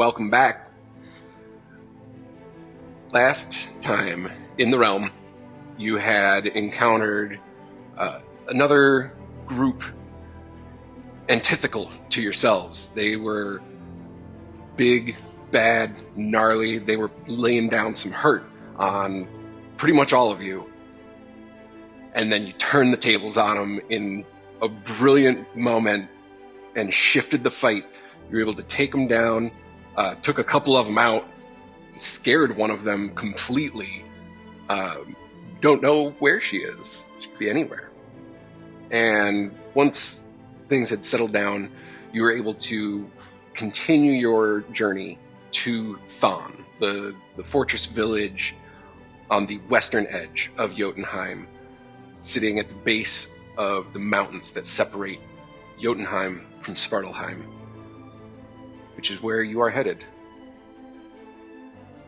welcome back. Last time in the realm, you had encountered another group antithetical to yourselves. They were big, bad, gnarly. They were laying down some hurt on pretty much all of you. And then you turned the tables on them in a brilliant moment and shifted the fight. You were able to take them down, took a couple of them out, scared one of them completely. Don't know where she is. She could be anywhere. And once things had settled down, you were able to continue your journey to Thôn, the fortress village on the western edge of Jotunheim, sitting at the base of the mountains that separate Jotunheim from Svartalheim, which is where you are headed.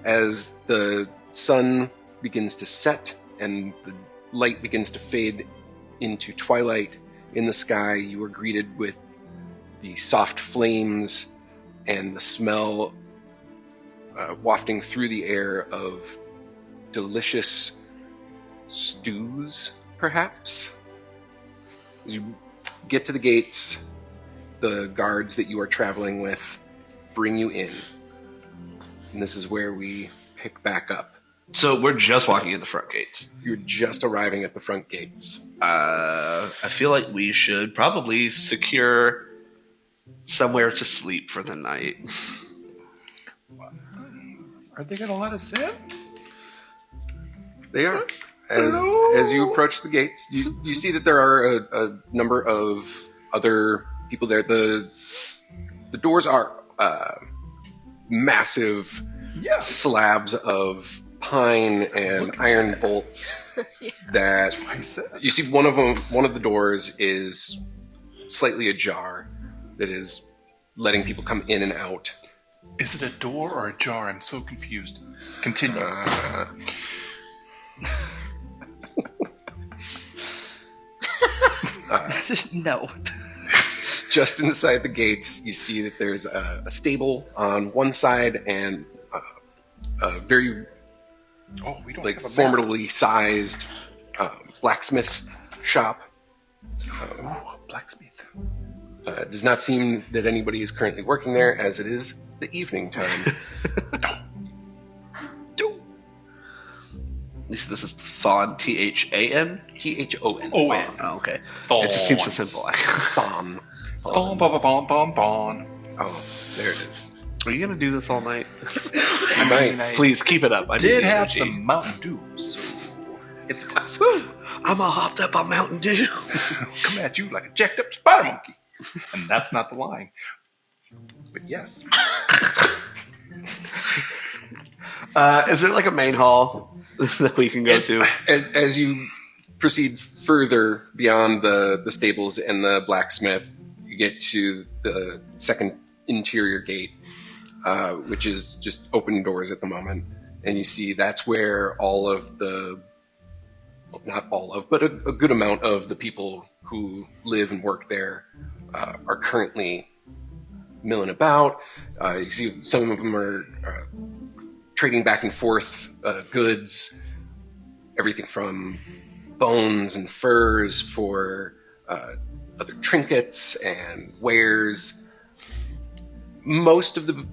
As the sun begins to set and the light begins to fade into twilight in the sky, you are greeted with the soft flames and the smell wafting through the air of delicious stews, perhaps. As you get to the gates, the guards that you are traveling with bring you in. And this is where we pick back up. So we're just walking in the front gates. You're just arriving at the front gates. I feel like we should probably secure somewhere to sleep for the night. Are they going to let us in? They are. As you approach the gates, you see that there are a number of other people there. The doors are massive slabs of pine and iron bolts that you see. One of the doors is slightly ajar, that is letting people come in and out. Is it a door or a jar? I'm so confused. Continue. No. Just inside the gates, you see that there's a stable on one side and a very formidably sized blacksmith's shop. Blacksmith. It does not seem that anybody is currently working there, as it is the evening time. This is Thôn, T-H-A-N? T-H-O-N. O-N. Oh, okay. Thôn. It just seems so simple. Thôn. Thôn, thôn, thôn, thôn. Oh, there it is. Are you going to do this all night? I might. Please, keep it up. I did need have energy. some Mountain Dew, so it's a class. Woo! I'm all hopped up on Mountain Dew. Coming at you like a jacked up spider monkey. And that's not the line. But yes. Is there like a main hall that we can go to? As you proceed further beyond the stables and the blacksmith, you get to the second interior gate, which is just open doors at the moment. And you see that's where all of the, well, not all of, but a good amount of the people who live and work there are currently milling about. You see some of them are trading back and forth goods, everything from bones and furs for other trinkets and wares. Most of the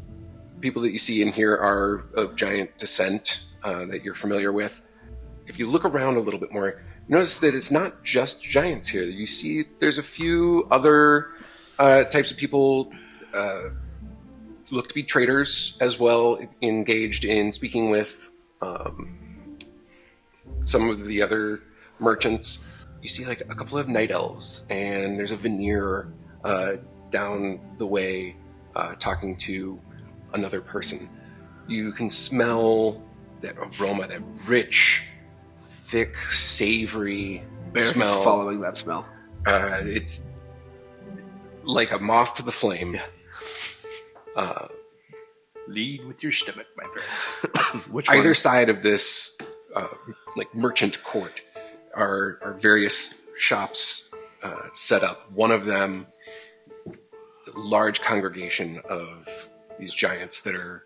people that you see in here are of giant descent that you're familiar with. If you look around a little bit more, you notice that it's not just giants here. You see there's a few other types of people, look to be traders as well, engaged in speaking with some of the other merchants. You see like a couple of night elves, and there's a veneer down the way talking to another person. You can smell that aroma, that rich, thick, savory Berric smell. is following that smell. It's like a moth to the flame. Lead with your stomach, my friend. Which one? Either side of this like merchant court are various shops set up. One of them, a large congregation of these giants that are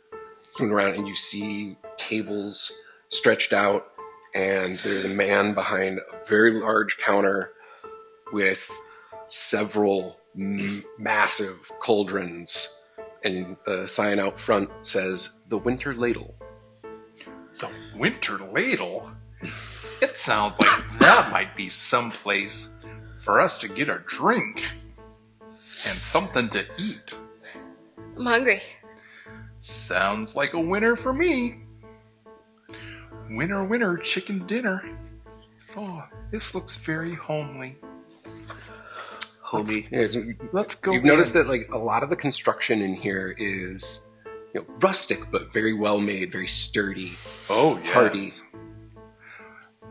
swimming around, and you see tables stretched out, and there's a man behind a very large counter with several massive cauldrons, and the sign out front says the Winter Ladle. The Winter Ladle? It sounds like that might be someplace for us to get a drink and something to eat. I'm hungry. Sounds like a winner for me. Winner, winner, chicken dinner. Oh, this looks very homely. Homie. Let's go. You've noticed that like a lot of the construction in here is, rustic but very well made, very sturdy. Oh, yes. Hearty.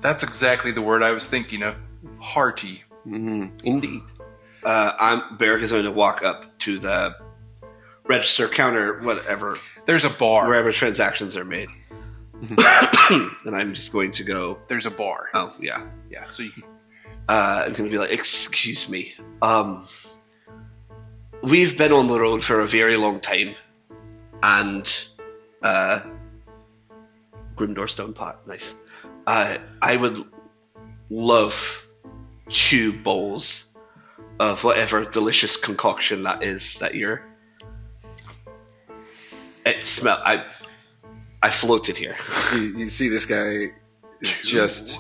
That's exactly the word I was thinking of. Hearty. Indeed. Berric is going to walk up to the register counter, whatever, There's a bar. wherever transactions are made. And I'm just going to go, There's a bar. oh, yeah. Yeah, so you can... I'm going to be like, excuse me. We've been on the road for a very long time. And, Grimdor Stone Pot, nice. I would love 2 bowls of whatever delicious concoction that is that you're... It smell... I floated here. You see this guy is just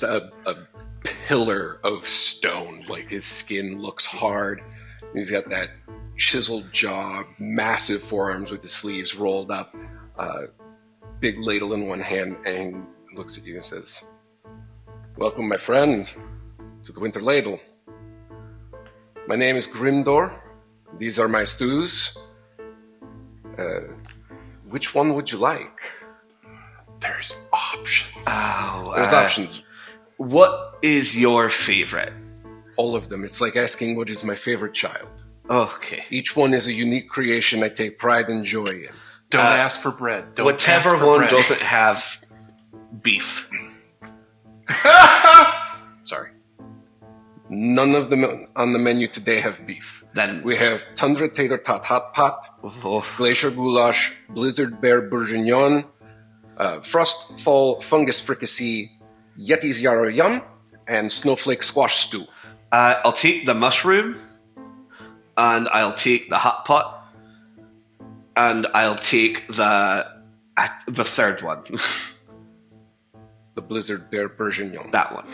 a pillar of stone. Like his skin looks hard. He's got that chiseled jaw, massive forearms with his sleeves rolled up, big ladle in one hand, and looks at you and says, "Welcome, my friend, to the Winter Ladle. My name is Grimdor. These are my stews. Which one would you like?" There's options. Oh, There's options. What is your favorite? All of them. It's like asking what is my favorite child. Okay. Each one is a unique creation I take pride and joy in. Don't ask for bread. Don't Whatever ask for one bread. doesn't have beef. Sorry. None of them on the menu today have beef. Then We have Tundra Tater Tot Hot Pot, oh, Glacier Goulash, Blizzard Bear Bourguignon, Frost Fall Fungus Fricassee, Yeti's Yarrow Yum, and Snowflake Squash Stew. I'll take the mushroom, and I'll take the hot pot, and I'll take the third one. The Blizzard Bear Bourguignon. That one.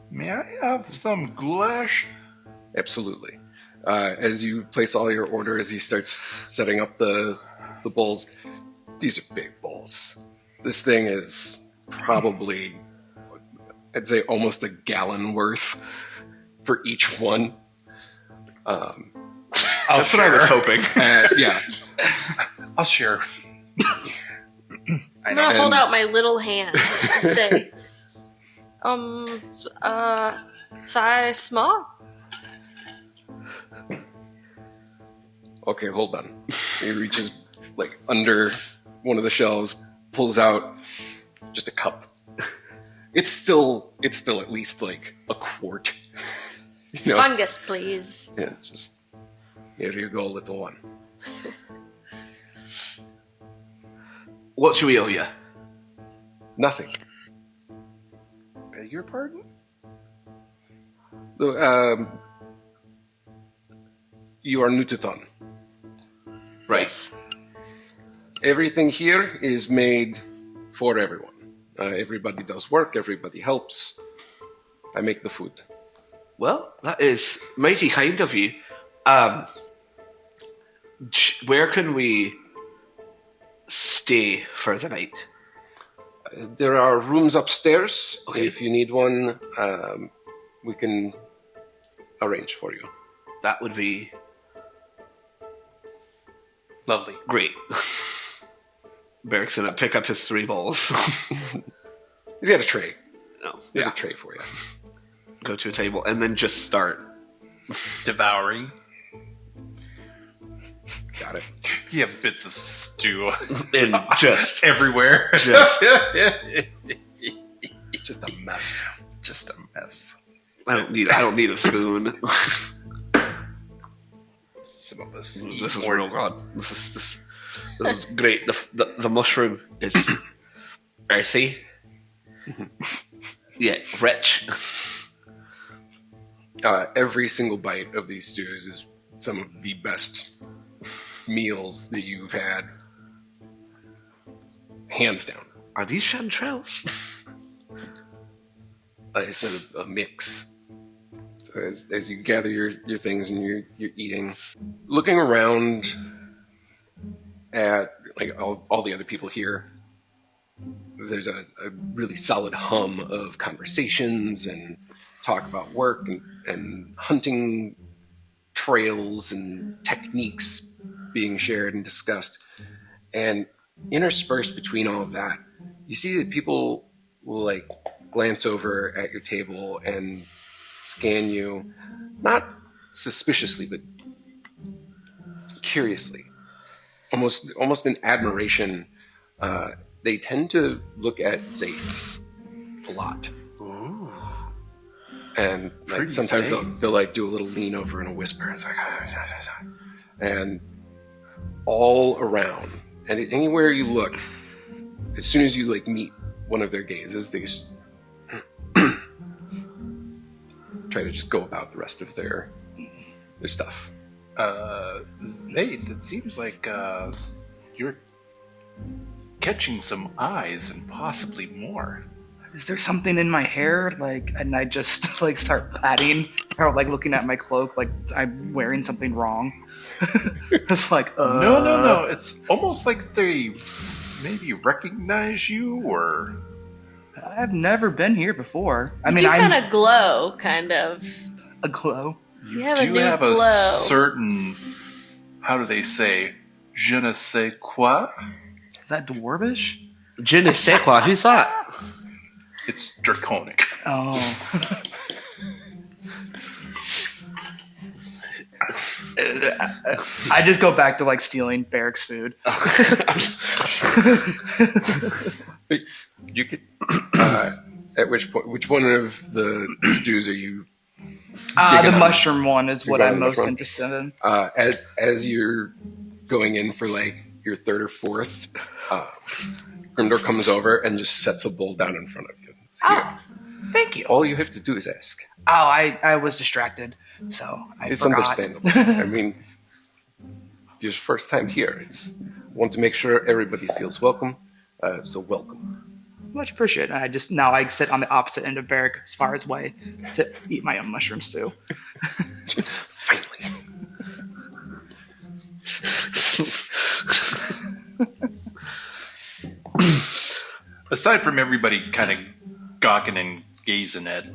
May I have some goulash? Absolutely. As you place all your orders, he starts setting up the bowls. These are big bowls. This thing is probably, I'd say, almost a gallon worth for each one. That's what I was hoping. Yeah. I'll share. I'm gonna hold out my little hands and say, size small? Okay, hold on. He reaches like under one of the shelves, pulls out just a cup. It's still at least like a quart. Fungus, please. Yeah, it's just, here you go, little one. What should we owe you? Nothing. Beg your pardon? You are new to Thon. Right. Everything here is made for everyone. Everybody does work, everybody helps. I make the food. Well, that is mighty kind of you. Where can we stay for the night? There are rooms upstairs. Okay. If you need one, we can arrange for you. That would be Lovely. great. Berric's gonna pick up his 3 bowls. He's got a tray. No, There's yeah. a tray for you. Go to a table and then just start. Devouring. Got it. You have bits of stew And just everywhere. Just- Just a mess. Just a mess. I don't need a spoon. some of us eat This is more. real good. This is great. The mushroom is earthy. Yeah, rich. Every single bite of these stews is some of the best meals that you've had, hands down. Are these chanterelles? It's a mix. So as you gather your things and you're eating, looking around at like all the other people here, there's a really solid hum of conversations and talk about work and hunting trails and techniques being shared and discussed. And interspersed between all of that, you see that people will like glance over at your table and scan you, not suspiciously, but curiously, almost in admiration. They tend to look at Zaith a lot. Ooh. And like Pretty sometimes safe. they'll like do a little lean over and a whisper. It's like, and all around, and anywhere you look, as soon as you like meet one of their gazes, they just try to just go about the rest of their stuff. Zaith, it seems like you're catching some eyes and possibly more. Is there something in my hair? Like, and I just like start patting or like looking at my cloak, like I'm wearing something wrong. It's like, No. It's almost like they maybe recognize you, or I've never been here before. I You mean, do I'm kind of glow, kind of. a glow. You have a do new have a glow. certain, how do they say, je ne sais quoi? Is that dwarvish? Je ne sais quoi. Who's that? It's draconic. Oh, I just go back to like stealing Berric's food. But you could. At which point, which one of the stews are you? The Digging on. mushroom one is You're what going I'm on the most mushroom? interested in. As you're going in for like your third or fourth, Grimdor comes over and just sets a bowl down in front of you. Oh, thank you. All you have to do is ask. Oh, I was distracted, so I It's forgot. understandable. I mean, it's your first time here. It's want to make sure everybody feels welcome. So welcome. Much appreciated. And I sit on the opposite end of Berric as far as way to eat my own mushroom stew. Finally. Aside from everybody kind of gawking and gazing at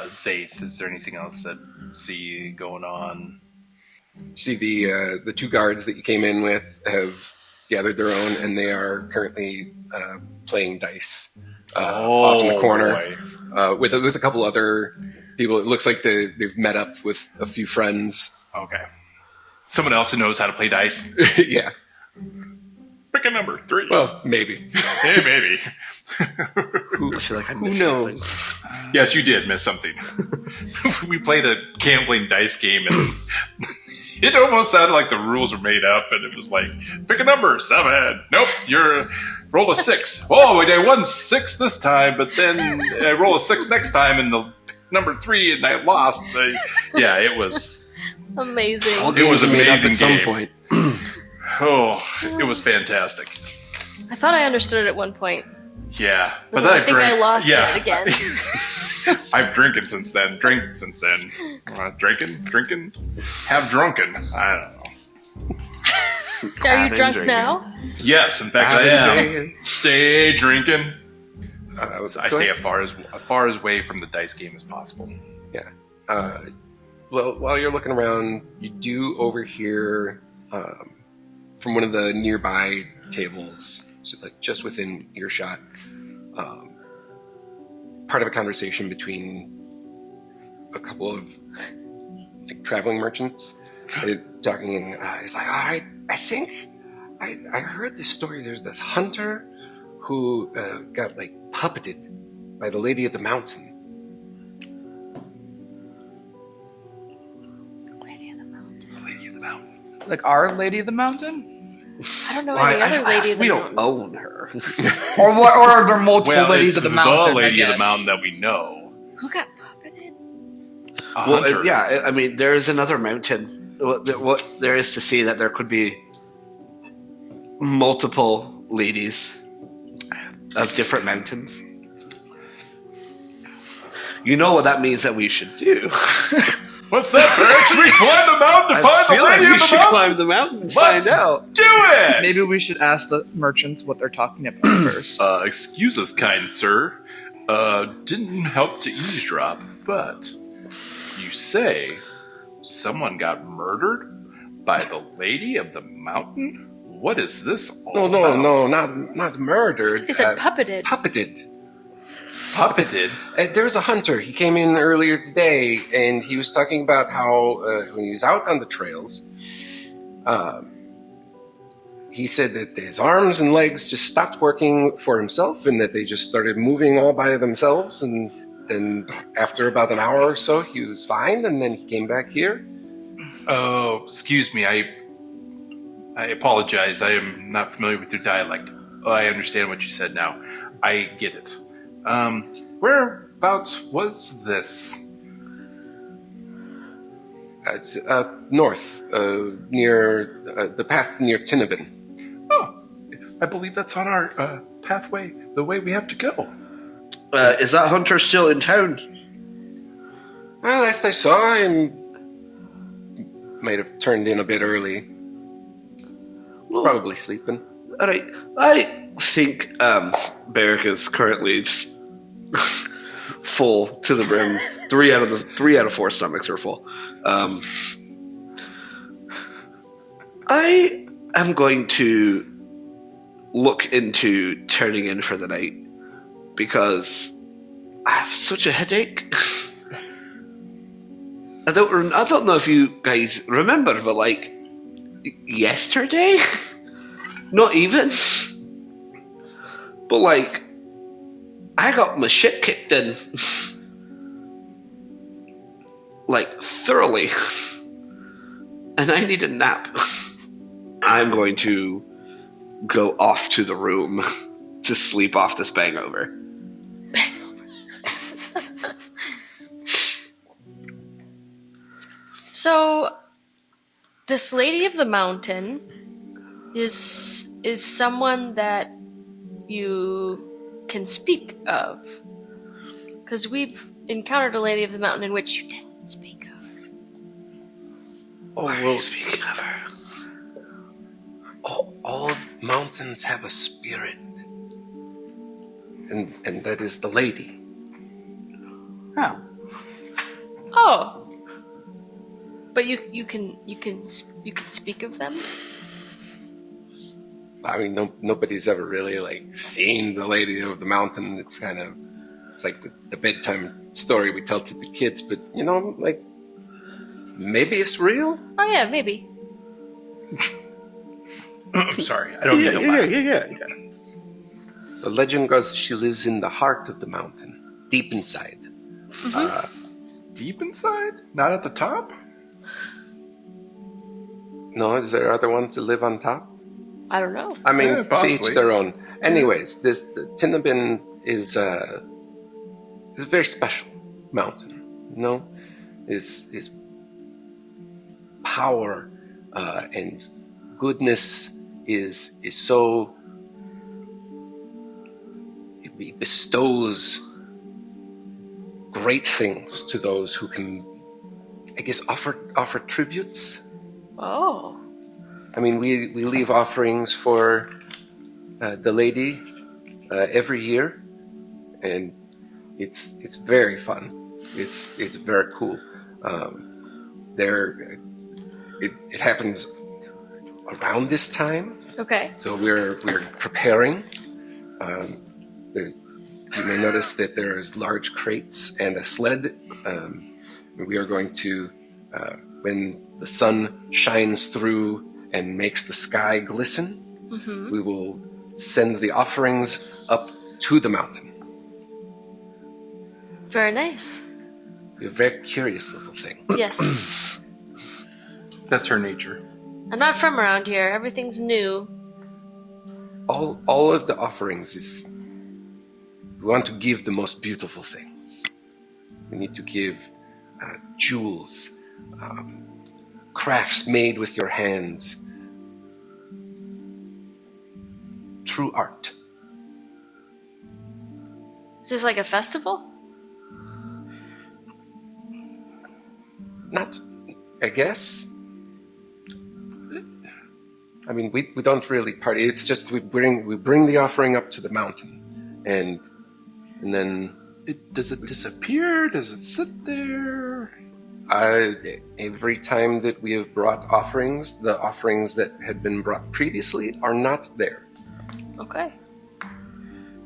Zaith, is there anything else that you see going on? See the two guards that you came in with have gathered their own, and they are currently playing dice off in the corner with a couple other people. It looks like they've met up with a few friends. Okay. Someone else who knows how to play dice. Yeah. Pick a number, 3. Well, maybe. Hey, maybe. I feel like I Who missed knows? something. Yes, you did miss something. We played a gambling dice game, and it almost sounded like the rules were made up, and it was like, pick a number, 7. Nope, you're roll a 6. Oh, I won 6 this time, but then I roll a 6 next time, and the number 3, and I lost. Yeah, it was. Amazing. All It was games are made up amazing at some game. point. Oh, it was fantastic. I thought I understood it at one point. Yeah, but But then I think I lost it again. I've drinking since then. Drinking. Have drunken. I don't know. Are you been drunk drinking. now? Yes, in fact, I am. Stay drinking. I stay as far as away from the dice game as possible. Well, while you're looking around, you do overhear from one of the nearby tables, so like just within earshot, part of a conversation between a couple of like traveling merchants talking, and it's like, all right, I think I heard this story. There's this hunter who got like puppeted by the Lady of the Mountain. Lady of the Mountain. Lady of the Mountain. Like our Lady of the Mountain? I don't know Why, any other lady of the we mountain. don't own her. Or what? Or are there multiple Well, ladies it's of the mountain? the I lady of the guess? mountain that we know. Who got puppeted? A Well, hunter. yeah, I mean, there is another mountain. What there is to say that there could be multiple ladies of different mountains. You know what that means that we should do. What's that, Berric? Should we climb the mountain to I find the feel like lady we of the should mountain? climb the mountain and Let's find out. do it! Maybe we should ask the merchants what they're talking about first. Excuse us, kind sir. Didn't help to eavesdrop, but you say someone got murdered by the lady of the mountain? What is this all about? No, not murdered. He said puppeted. Puppeted. Puppeted? There's a hunter. He came in earlier today, and he was talking about how when he was out on the trails, he said that his arms and legs just stopped working for himself, and that they just started moving all by themselves. And then after about an hour or so, he was fine, and then he came back here. Oh, excuse me. I apologize. I am not familiar with your dialect. Oh, I understand what you said now. I get it. Whereabouts was this? It's, north, near the path near Tinnabin. Oh, I believe that's on our pathway, the way we have to go. Is that hunter still in town? Well, last I saw him, might have turned in a bit early. Probably sleeping. All right. I think Berric is currently just full to the brim. 3 out of 4 stomachs are full. I am going to look into turning in for the night because I have such a headache. I don't know if you guys remember, but like yesterday, not even, but like I got my shit kicked in, like thoroughly, and I need a nap. I'm going to go off to the room to sleep off this hangover. So, this lady of the mountain is someone that you can speak of, because we've encountered a lady of the mountain in which you didn't speak of. Oh, Why are well, you speaking of her? all mountains have a spirit, and that is the lady. Oh. Oh, but you can speak of them. I mean, nobody's ever really like seen the Lady of the Mountain. It's like the bedtime story we tell to the kids. But you know, like maybe it's real. Oh yeah, maybe. I'm sorry, I don't mean to laugh. Yeah. So legend goes she lives in the heart of the mountain, deep inside. Deep inside? Not at the top? No, is there other ones that live on top? I don't know. I mean, Yeah, to possibly. each their own. Anyways, the Tinnabin is a very special mountain. You know, is power and goodness is so. It bestows great things to those who can, I guess, offer tributes. Oh. I mean, we leave offerings for the lady every year, and it's very fun. It's very cool. It happens around this time, Okay. so we're preparing. You may notice that there's large crates and a sled. We are going to, when the sun shines through and makes the sky glisten, we will send the offerings up to the mountain. Very nice. You're a very curious little thing. Yes. That's her nature. I'm not from around here. Everything's new. All of the offerings is we want to give the most beautiful things. We need to give jewels, crafts made with your hands, true art. Is this like a festival? Not, I guess. I mean, we don't really party. It's just we bring the offering up to the mountain, and then Does it disappear? Does it sit there? every time that we have brought offerings, the offerings that had been brought previously are not there. Okay.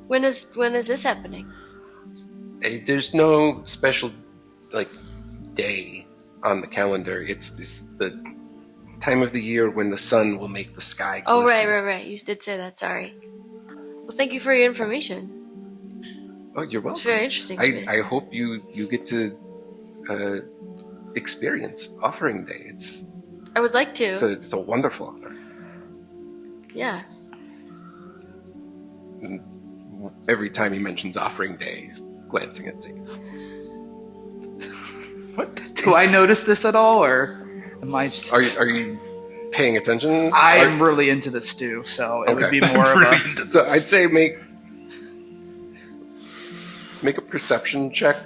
When is this happening? There's no special day on the calendar. It's the time of the year when the sun will make the sky glisten. Oh, right. You did say that. Sorry. Well, thank you for your information. Oh, you're welcome. It's very interesting to me. I hope you get to experience Offering Day. I would like to. It's a wonderful honor. Yeah. And every time he mentions Offering Day, he's glancing at Zaith. What? Do I notice this at all, or am I just... Are you paying attention? I'm really into the stew, so it would Okay. be more of a... So I'd say make a perception check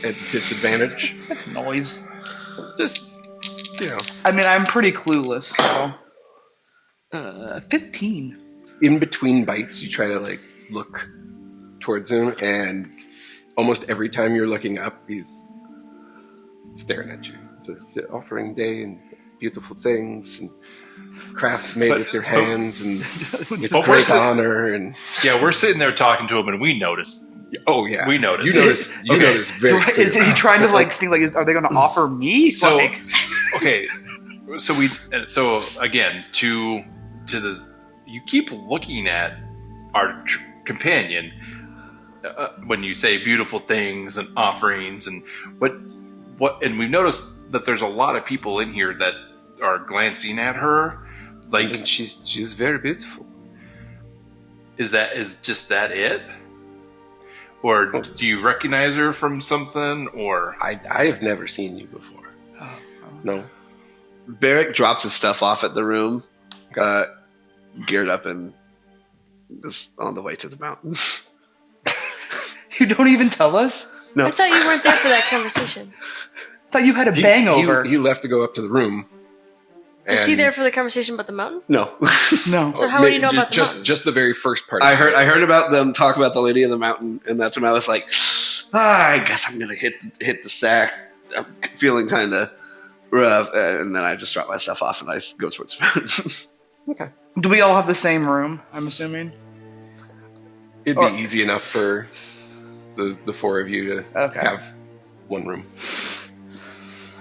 at disadvantage. noise. Just, I mean, I'm pretty clueless, so... 15. in between bites, you try to look towards him, and almost every time you're looking up, he's staring at you. It's the Offering Day and beautiful things and crafts made with their hands, and it's But great we're honor. And Yeah, we're sitting there talking to him, and we notice. oh yeah, We noticed. You notice. You Okay. notice very. Is he clearly. trying to think are they going to offer me? So, okay, so again, to the, you keep looking at our companion when you say beautiful things and offerings and what, and we've noticed that there's a lot of people in here that are glancing at her. And she's very beautiful. Is just that it? Or do you recognize her from something? Or I have never seen you before. No. Berric drops his stuff off at the room, geared up and is on the way to the mountain. You don't even tell us? No. I thought you weren't there for that conversation. I thought you had a bang over. He left to go up to the room. Was he and- there for the conversation about the mountain? No. No. So how would you know about the just mountain? just the very first part? I heard about them talk about the Lady of the Mountain, and that's when I was like, I guess I'm gonna hit the sack. I'm feeling kind of rough, and then I just drop my stuff off and I go towards the mountain. Okay. Do we all have the same room, I'm assuming? It'd be easy enough for the four of you to Okay. have one room.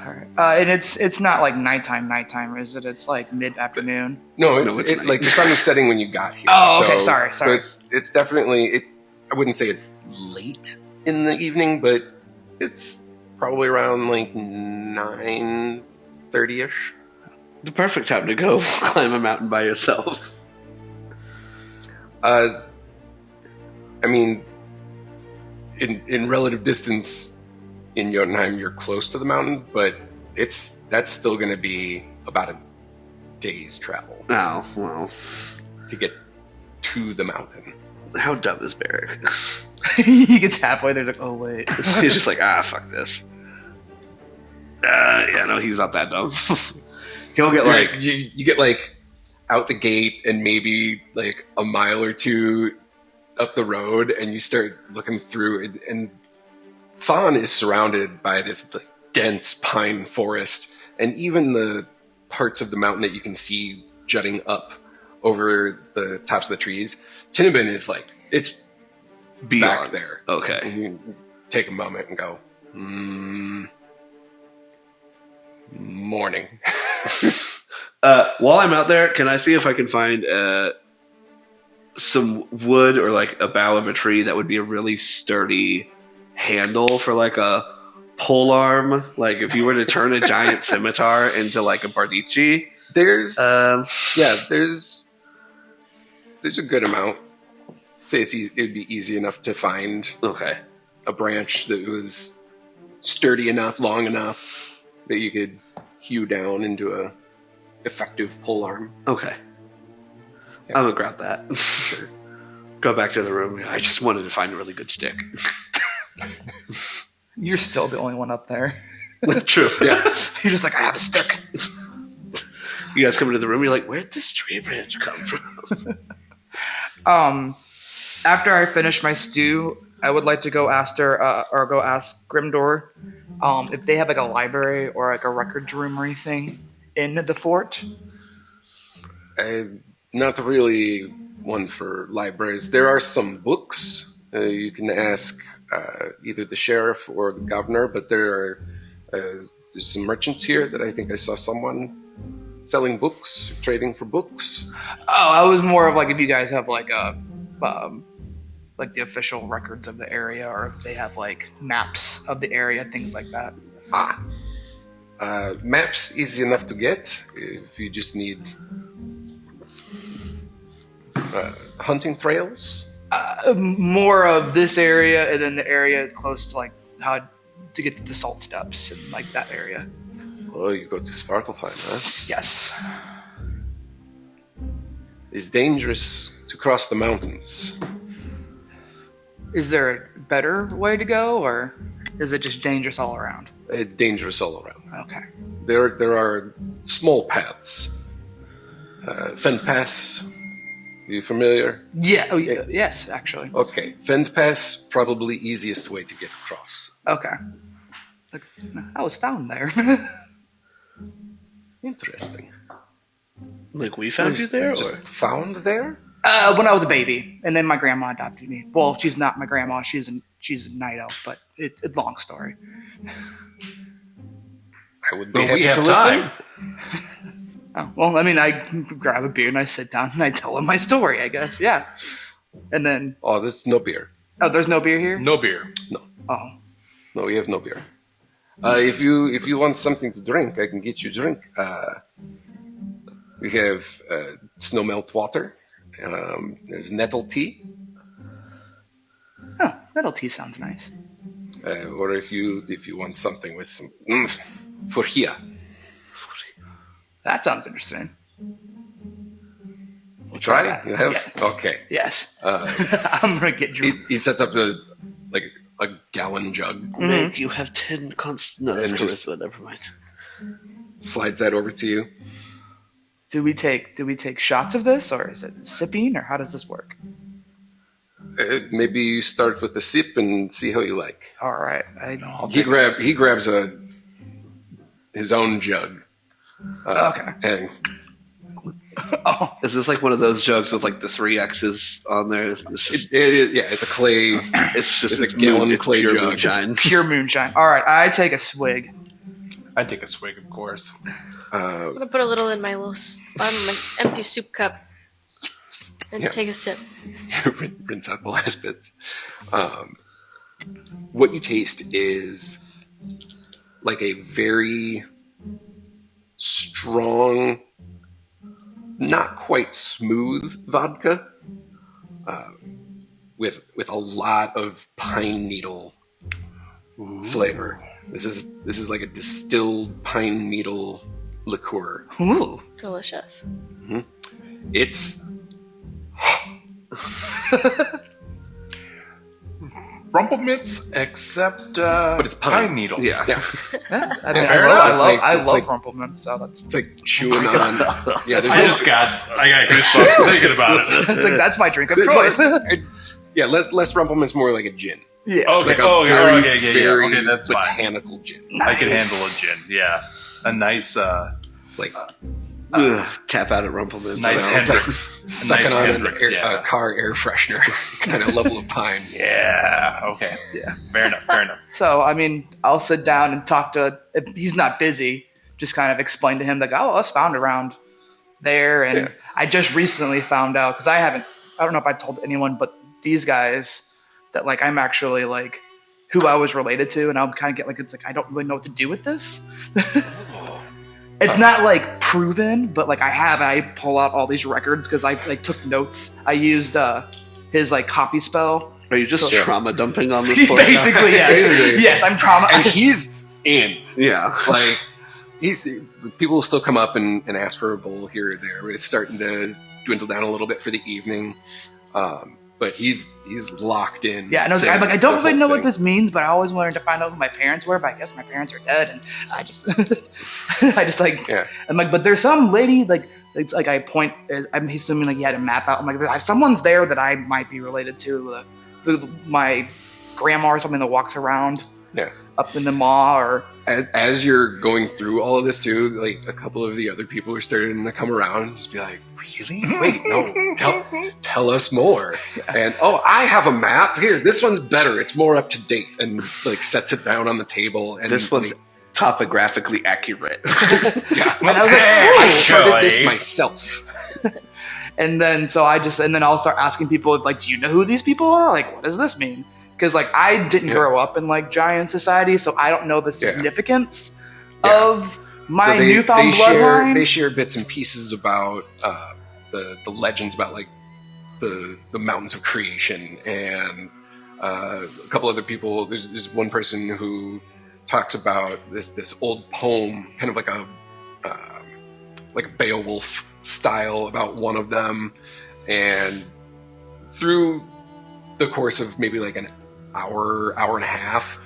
All right. And it's not like nighttime, is it? It's like mid-afternoon. No, it's night. the sun was setting when you got here. Oh, okay, sorry. So it's definitely I wouldn't say it's late in the evening, but it's probably around 9:30ish. The perfect time to go climb a mountain by yourself. I mean, in relative distance in Jotunheim, you're close to the mountain, but that's still going to be about a day's travel Oh, well. to get to the mountain. How dumb is Berric? He gets halfway there, like, oh wait. He's just like, fuck this. Yeah, no, he's not that dumb. He'll get like... you get out the gate and maybe a mile or two up the road, and you start looking through, and Thon is surrounded by this dense pine forest, and even the parts of the mountain that you can see jutting up over the tops of the trees, Tinnabin is it's Beyond. back there. Okay. And you take a moment and go, morning. While I'm out there, can I see if I can find some wood or a bough of a tree that would be a really sturdy handle for a pole arm? If you were to turn a giant scimitar into a bardici, There's Um, there's a good amount. Say it'd be easy enough to find okay. a branch that was sturdy enough, long enough that you could hew down into a effective pole arm. Okay. Yeah. I'm gonna grab that. Sure. Go back to the room. I just wanted to find a really good stick. You're still the only one up there. True. Yeah. You're just like, I have a stick. You guys come into the room. You're like, where'd this tree branch come from? After I finish my stew, I would like to go ask Grimdor if they have like a library or like a records room or anything in the fort. Not really one for libraries. There are some books. You can ask either the sheriff or the governor, but there's some merchants here that I think I saw someone selling books, trading for books. Oh, I was more of like if you guys have like a like the official records of the area, or if they have like maps of the area, things like that. Maps easy enough to get if you just need hunting trails. More of this area, and then the area close to like how to get to the salt steps and like that area. Oh, you go to Svartalfheim, huh? Yes. It's dangerous to cross the mountains. Is there a better way to go, or is it just dangerous all around? Dangerous all around. Okay. There are small paths. Fend Pass. You familiar? Yeah. Oh, yeah. Yes, actually. Okay. Fend Pass, probably easiest way to get across. Okay. Like, I was found there. Interesting. Like we found you there? Just Or? found there? When I was a baby, and then my grandma adopted me. Well, she's not my grandma. She's a night elf, but it's a long story. I would be Well, happy we have to listen. time. Oh, well, I mean, I grab a beer and I sit down and I tell him my story, I guess. Yeah. And then, Oh, there's no beer. there's no beer here? No beer. Oh. No, we have no beer. If you want something to drink, I can get you a drink. We have snow melt water. There's nettle tea. Oh, nettle tea sounds nice. Or if you want something with some forhia. That sounds interesting. You try? that. You have? Yeah. Okay. Yes. I'm going to get drunk. He sets up a gallon jug, Meg, you have 10 constant. No, that's And just- charisma. Never mind. slides that over to you. Do we take shots of this, or is it sipping, or how does this work? Maybe you start with a sip and see how you like. All right. He grabs his own jug. Okay. And Oh, Is this like one of those jugs with like the 3 X's on there? It's just, it's a clay. it's just it's a gallon it's clay pure jug. moonshine. pure moonshine. All right. I take a swig. I'd take a swig, of course. I'm gonna put a little in my my empty soup cup and Yeah. take a sip. Rinse out the last bits. What you taste is like a very strong, not quite smooth vodka with a lot of pine needle flavor. This is like a distilled pine needle liqueur. Ooh. Delicious. It's Rumplemintz, except but it's pine needles. Yeah. Yeah, I mean, Fair I enough. love It's like- Rumplemintz, so that's It's like chewing on. Yeah, there's I no- got goosebumps thinking about it. it's like that's my drink of choice. Yeah, less Rumplement's more like a gin. Yeah. Okay, Like a very, yeah. very Okay, that's fine. botanical gin. I can Nice. handle a gin. Yeah, a nice, It's like Tap out at Rumpleman's. Nice it's Hendrix. like sucking nice on Hendrix, a car air freshener kind of level of pine. yeah. Okay, Yeah. fair enough. So, I mean, I'll sit down and talk to. If he's not busy, just kind of explain to him like, "Oh, I was found around there, and Yeah. I just recently found out because I don't know if I told anyone, but these guys that like I'm actually like who I was related to, and I'll kind of get like it's like I don't really know what to do with this. It's not like proven, but like I pull out all these records because I like took notes. I used his like copy spell. Are you just trauma dumping on this poor Basically, yes. Basically. Yes, I'm trauma. And he's in. Yeah. Like, people will still come up and ask for a bowl here or there. It's starting to dwindle down a little bit for the evening. But he's locked in. Yeah, and I don't really know what this means, but I always wanted to find out who my parents were, but I guess my parents are dead, and I just, I'm like, but there's some lady, like, it's like I point, I'm assuming like he had a map out, I'm like, someone's there that I might be related to, my grandma or something that walks around up in the maw, or... As you're going through all of this too, like a couple of the other people are starting to come around and just be like, really? Wait, no, tell us more. And I have a map here. This one's better. It's more up to date, and like sets it down on the table. And this one's topographically accurate. Yeah, and I was like, I charted this myself. And then I'll start asking people like, do you know who these people are? Like, what does this mean? Because like I didn't grow up in like giant society, so I don't know the significance of my newfound bloodline. They share bits and pieces about the legends about like the mountains of creation, and a couple other people. There's one person who talks about this old poem, kind of like a Beowulf style about one of them, and through the course of maybe like an hour and a half,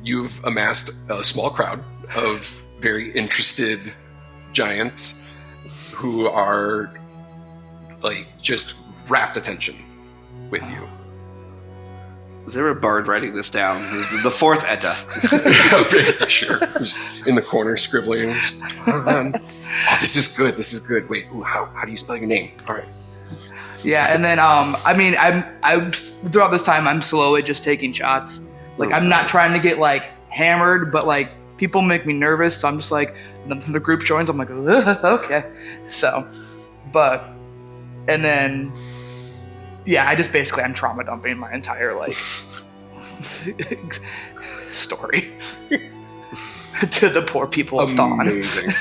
you've amassed a small crowd of very interested giants who are like just rapt attention with you. Is there a bard writing this down? The fourth Edda. Sure. Just in the corner scribbling. Just, this is good. This is good. Wait, how do you spell your name? All right. Yeah, and then I'm throughout this time I'm slowly just taking shots. Like I'm not trying to get like hammered, but like people make me nervous, so I'm just like the group joins. I'm like, okay. So, and then I just basically I'm trauma dumping my entire like story to the poor people of Thon. Amazing.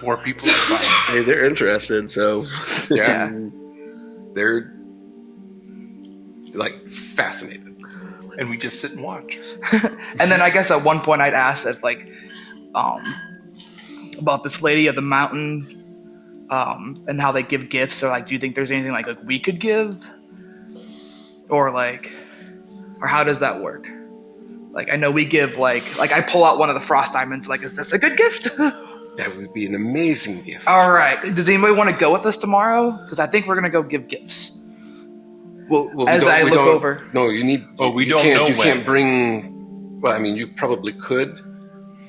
Poor people of Thon. Hey, they're interested, so yeah. They're like fascinated, and we just sit and watch. And then I guess at one point I'd asked if like about this lady of the mountain and how they give gifts, or like, do you think there's anything like we could give, or how does that work? Like I know we give like I pull out one of the frost diamonds. Like, is this a good gift? that would be an amazing gift. All right. Does anybody want to go with us tomorrow? Because I think we're gonna go give gifts. Well, as I look over. No, you need. Oh, we you don't can't, know You when. can't bring. Well, I mean, you probably could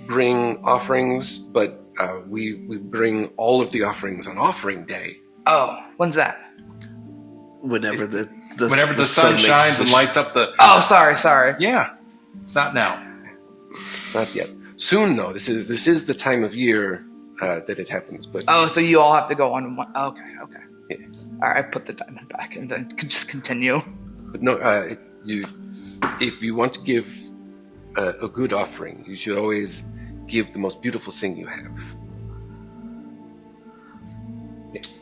bring offerings, but we bring all of the offerings on offering day. Oh, when's that? whenever the sun shines and lights up the. Oh, sorry. Yeah, it's not now. Not yet. Soon, though. This is the time of year that it happens. But so you all have to go on one. Okay. Yeah. All right, put the diamond back and then just continue. But no, if you want to give a good offering, you should always give the most beautiful thing you have.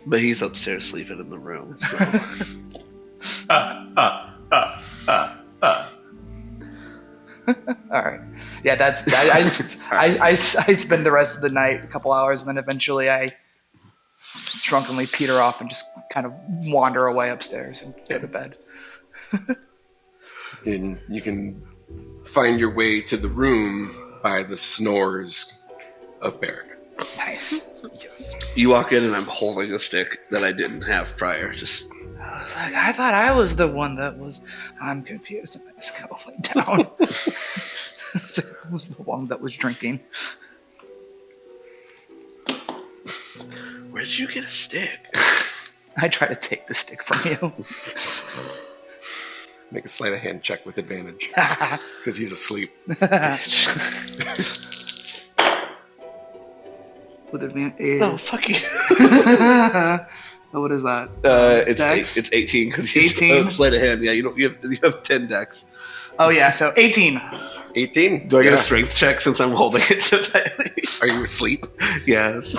But he's upstairs sleeping in the room. So. All right. Yeah, that's. I spend the rest of the night, a couple hours, and then eventually I drunkenly peter off and just kind of wander away upstairs and go to bed. And you can find your way to the room by the snores of Berric. Nice. Yes. You walk in and I'm holding a stick that I didn't have prior. Just I thought I was the one that was. I'm confused. I just go lay down. I was the one that was drinking. where did you get a stick? I try to take the stick from you. Make a sleight of hand check with advantage because he's asleep. With advantage. Oh, fuck you. What is that? It's Dex? it's 18 because 18? Sleight of hand. Yeah, you have 10 decks. Oh yeah, so 18. 18. Do I get a strength check since I'm holding it so tightly? Are you asleep? Yes.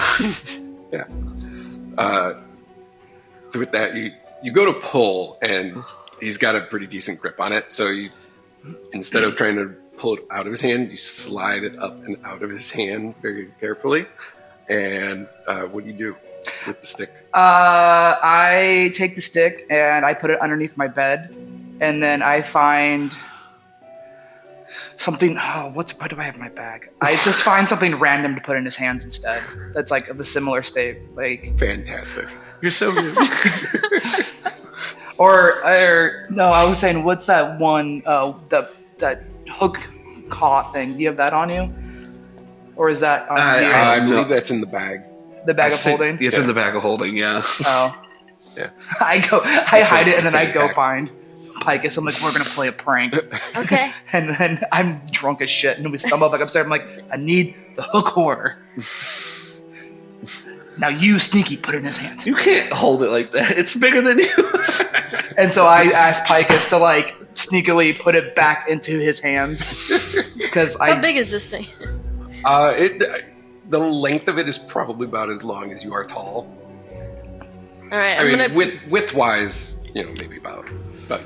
So with that, you go to pull, and he's got a pretty decent grip on it. So you, instead of trying to pull it out of his hand, you slide it up and out of his hand very carefully. And what do you do with the stick? I take the stick and I put it underneath my bed, and then I find something. What do I have in my bag? I just find something random to put in his hands instead. That's like of a similar state, like. Fantastic. You're so good. or no, I was saying, what's that one? That hook claw thing. Do you have that on you, or is that on you? I believe that's in the bag. The bag of holding. It's in the bag of holding. Yeah. Oh. Yeah. I hide it, and then I go find Picus. I'm like, we're gonna play a prank. Okay. And then I'm drunk as shit, and we stumble back upstairs. I'm like, I need the hook horror. Now you, Sneaky, put it in his hands. You can't hold it like that. It's bigger than you. And so I asked Picus to like sneakily put it back into his hands because How big is this thing? The length of it is probably about as long as you are tall. All right, I I'm mean, gonna. width-wise, maybe about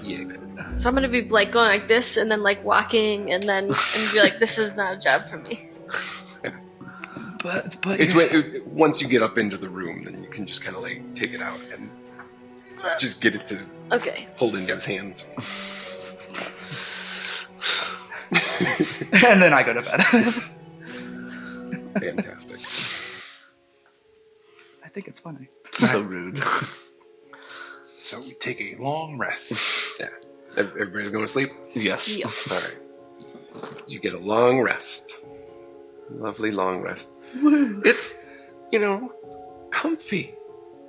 yig. So I'm gonna be like going like this, and then like walking, and then and be like, "This is not a job for me." But It's once you get up into the room, then you can just kind of like take it out and just get it to Okay. hold into his hands. and then I go to bed. Fantastic. I think it's funny. So rude. So we take a long rest. Yeah. Everybody's going to sleep? Yes. Yeah. All right. You get a long rest. Lovely long rest. It's, comfy.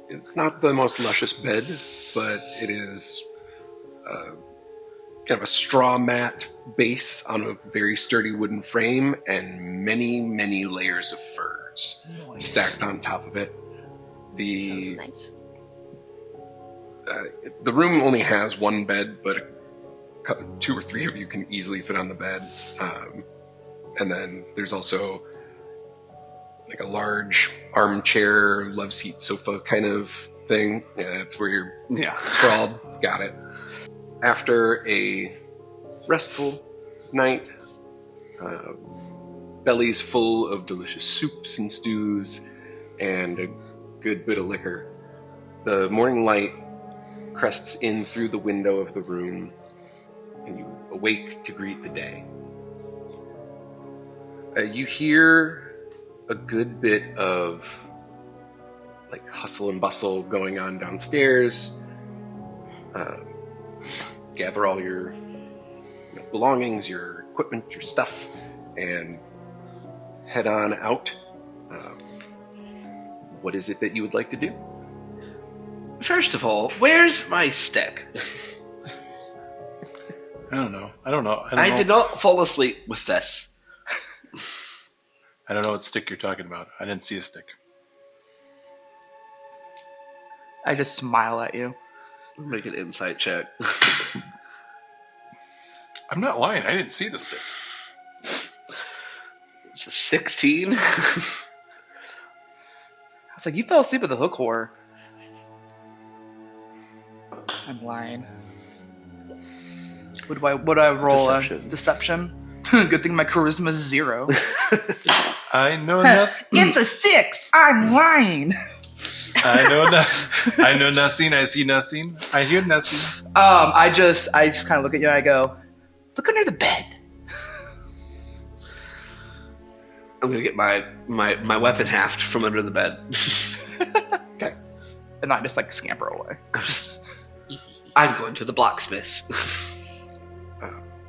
It's not the most luscious bed, but it is kind of a straw mat base on a very sturdy wooden frame and many, many layers of furs stacked on top of it. Sounds nice. The room only has one bed, but two or three of you can easily fit on the bed. And then there's also like a large armchair, love seat, sofa kind of thing. Yeah, that's where you're sprawled. Got it. After a restful night, bellies full of delicious soups and stews, and a good bit of liquor, the morning light crests in through the window of the room, and you awake to greet the day. You hear a good bit of like hustle and bustle going on downstairs. Gather all your belongings, your equipment, your stuff, and head on out. What is it that you would like to do? First of all, where's my stick? I don't know. I don't know. I did not fall asleep with this. I don't know what stick you're talking about. I didn't see a stick. I just smile at you. Make an insight check. I'm not lying. I didn't see the stick. It's a 16. I was like, you fell asleep with the hook horror. I'm lying. Would I roll Deception. a deception? Good thing my charisma is 0. I know nothing. It's a 6. I'm lying. I know nothing. I see nothing. I hear nothing. I just kind of look at you and I go, look under the bed. I'm gonna get my weapon haft from under the bed. Okay. And I just like scamper away. I'm going to the blacksmith.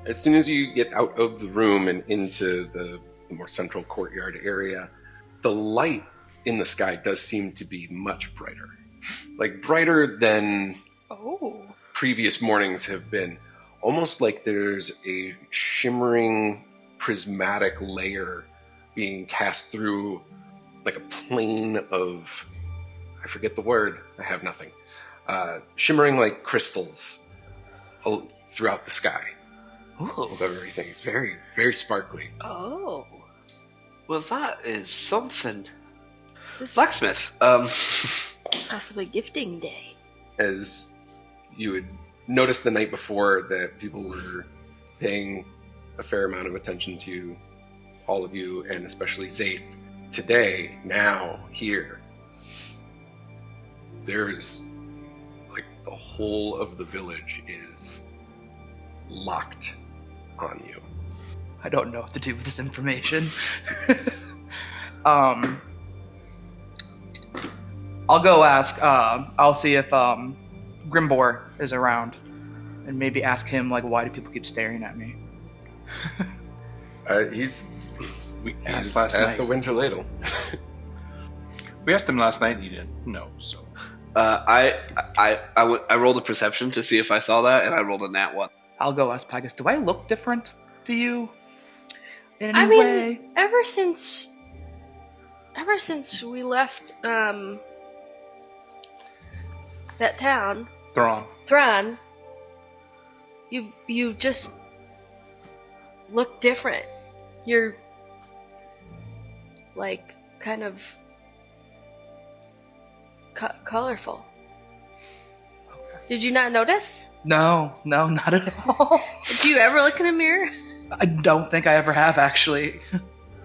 As soon as you get out of the room and into the more central courtyard area, the light in the sky does seem to be much brighter. Like brighter than previous mornings have been. Almost like there's a shimmering prismatic layer being cast through like a plane of, I forget the word, I have nothing. Shimmering like crystals throughout the sky. of everything. It's very, very sparkly. Oh. Well, that is something. Is this Blacksmith. possibly gifting day? As you had noticed the night before that people were paying a fair amount of attention to all of you, and especially Zaith, today, now, here, there's like the whole of the village is locked on you. I don't know what to do with this information. I'll go ask. I'll see if Grimbor is around, and maybe ask him like, why do people keep staring at me? We He's asked last at night. the Winter Ladle. We asked him last night and he didn't know, so. I rolled a perception to see if I saw that, and I rolled a nat 1. I'll go ask Pagus. Do I look different to you? In I any mean, way? ever since we left that town, Thrawn, you just look different. You're like kind of colorful. Did you not notice? No, not at all. Do you ever look in a mirror? I don't think I ever have, actually.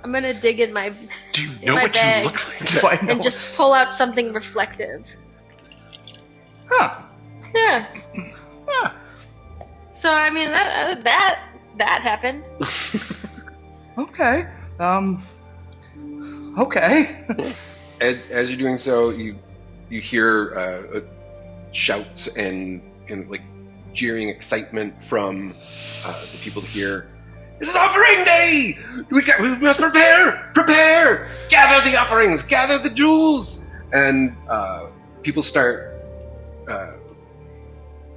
I'm gonna dig in my Do you in know my what bag you look like? Do I know? and just pull out something reflective. Huh. Yeah. So I mean that happened. Okay. Okay. As you're doing so, you hear shouts and like jeering excitement from the people here. This is offering day! We must prepare! Gather the offerings, gather the jewels! And people start,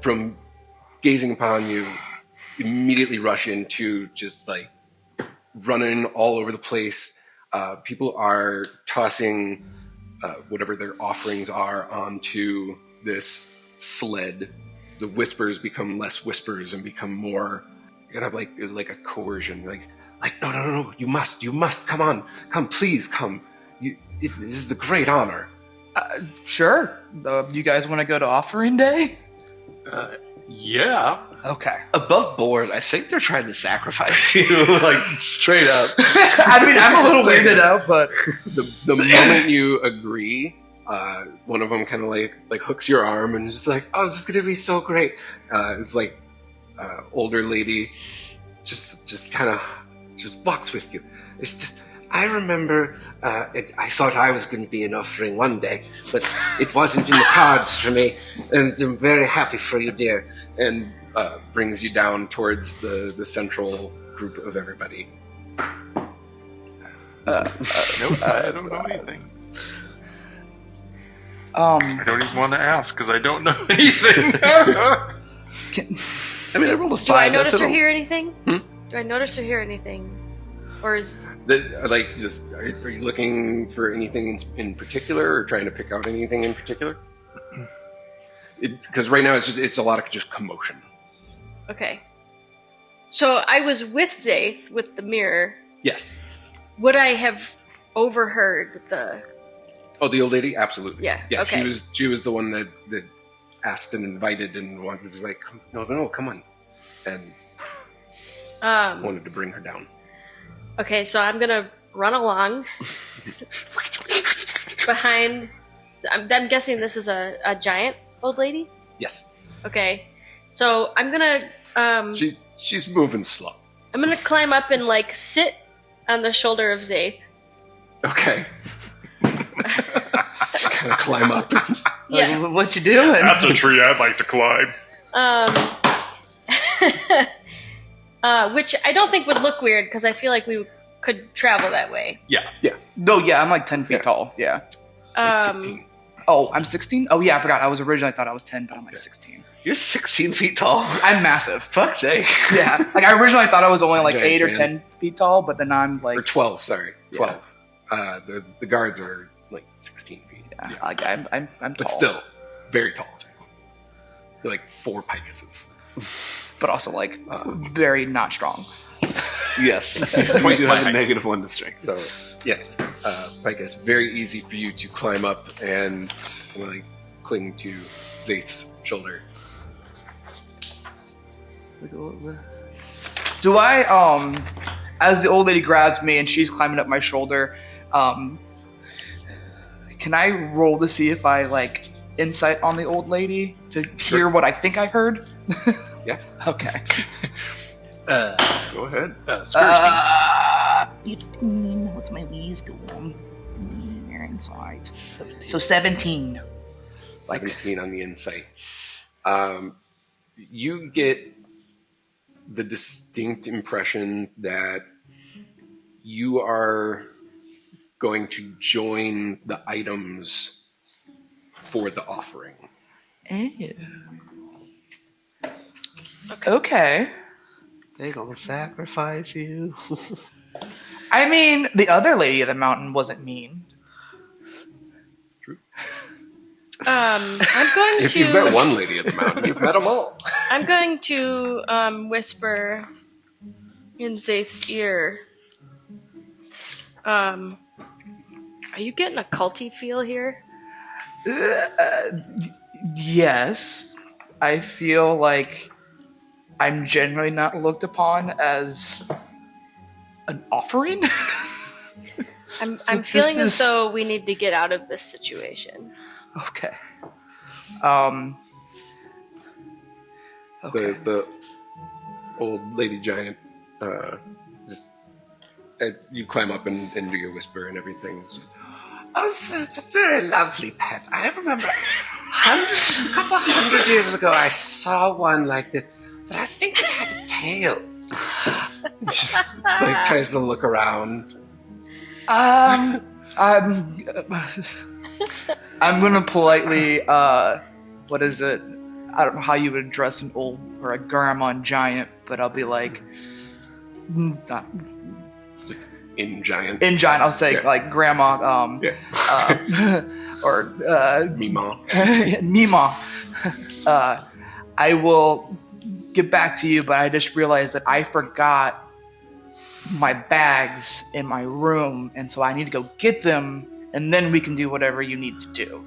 from gazing upon you, immediately rush into just like running all over the place. People are tossing whatever their offerings are onto this sled. The whispers become less whispers and become more kind of like a coercion. Like no, you must come please come. This is the great honor. Sure. You guys want to go to Offering Day? Yeah. Okay. Above board, I think they're trying to sacrifice you, like, straight up. I mean, I'm a little weirded out, but The moment you agree, one of them kind of like hooks your arm and is just like, oh, this is gonna be so great. It's like older lady, just kind of just walks with you. It's just, I remember, I thought I was going to be an offering one day, but it wasn't in the cards for me, and I'm very happy for you, dear. And brings you down towards the central group of everybody. Nope, I don't know anything. um, I don't even want to ask because I don't know anything. I mean, I rolled a 5. Do I notice That's or a- hear anything? Hmm? Do I notice or hear anything? Or is Are you looking for anything in particular, or trying to pick out anything in particular? Because right now it's a lot of just commotion. okay. So I was with Zaith with the mirror. Yes. Would I have overheard the? Oh, the old lady? Absolutely. Yeah, Yeah. okay. She was the one that asked and invited and wanted to like, no, come on, and wanted to bring her down. Okay, so I'm gonna run along behind. I'm guessing this is a giant old lady. Yes. Okay, so I'm gonna She's moving slow. I'm gonna climb up and like sit on the shoulder of Zaith. Okay. Just kind of climb up. And Yeah. like, what you doing? That's a tree I'd like to climb. Which I don't think would look weird because I feel like we could travel that way. Yeah. No, yeah, I'm like 10 feet Yeah. tall. Yeah. like 16. Oh, I'm 16? Oh, yeah, I forgot. I was originally thought I was 10, but I'm like 16. You're 16 feet tall. I'm massive. Fuck's sake. Yeah. Like, I originally thought I was only like Giants, 8 or man. 10 feet tall, but then I'm Or like, 12, sorry. Yeah. 12. The guards are like 16 feet. yeah, like I'm tall. But still, very tall. You're like 4 Picuses. but also like very not strong. Yes. Twice you my have a height. -1 to strength. So, yes, Pike, it's very easy for you to climb up and like cling to Zaith's shoulder. Do I, as the old lady grabs me and she's climbing up my shoulder, can I roll to see if I like insight on the old lady to hear what I think I heard? Yeah. Okay. Go ahead. 15. What's my wisdom? Insight. So 17. 17 on the insight. You get the distinct impression that you are going to join the items for the offering. Okay. They gonna sacrifice you. I mean, the other lady of the mountain wasn't mean. True. I'm going If to. you've met one lady at the mountain, you've met them all. I'm going to whisper in Zaith's ear. Are you getting a culty feel here? Yes. I feel like I'm generally not looked upon as an offering. I'm So feeling this as is- though we need to get out of this situation. Okay. The old lady giant just you climb up and do your whisper and everything. It's just, Oh, it's a very lovely pet. I remember a couple hundred years ago I saw one like this, but I think it had a tail. just like tries to look around. I'm gonna politely, what is it? I don't know how you would address an old or a grandma giant, but I'll be like, not In giant. in giant. I'll say Yeah. like grandma, or Mima. Mima. I will get back to you, but I just realized that I forgot my bags in my room, and so I need to go get them, and then we can do whatever you need to do.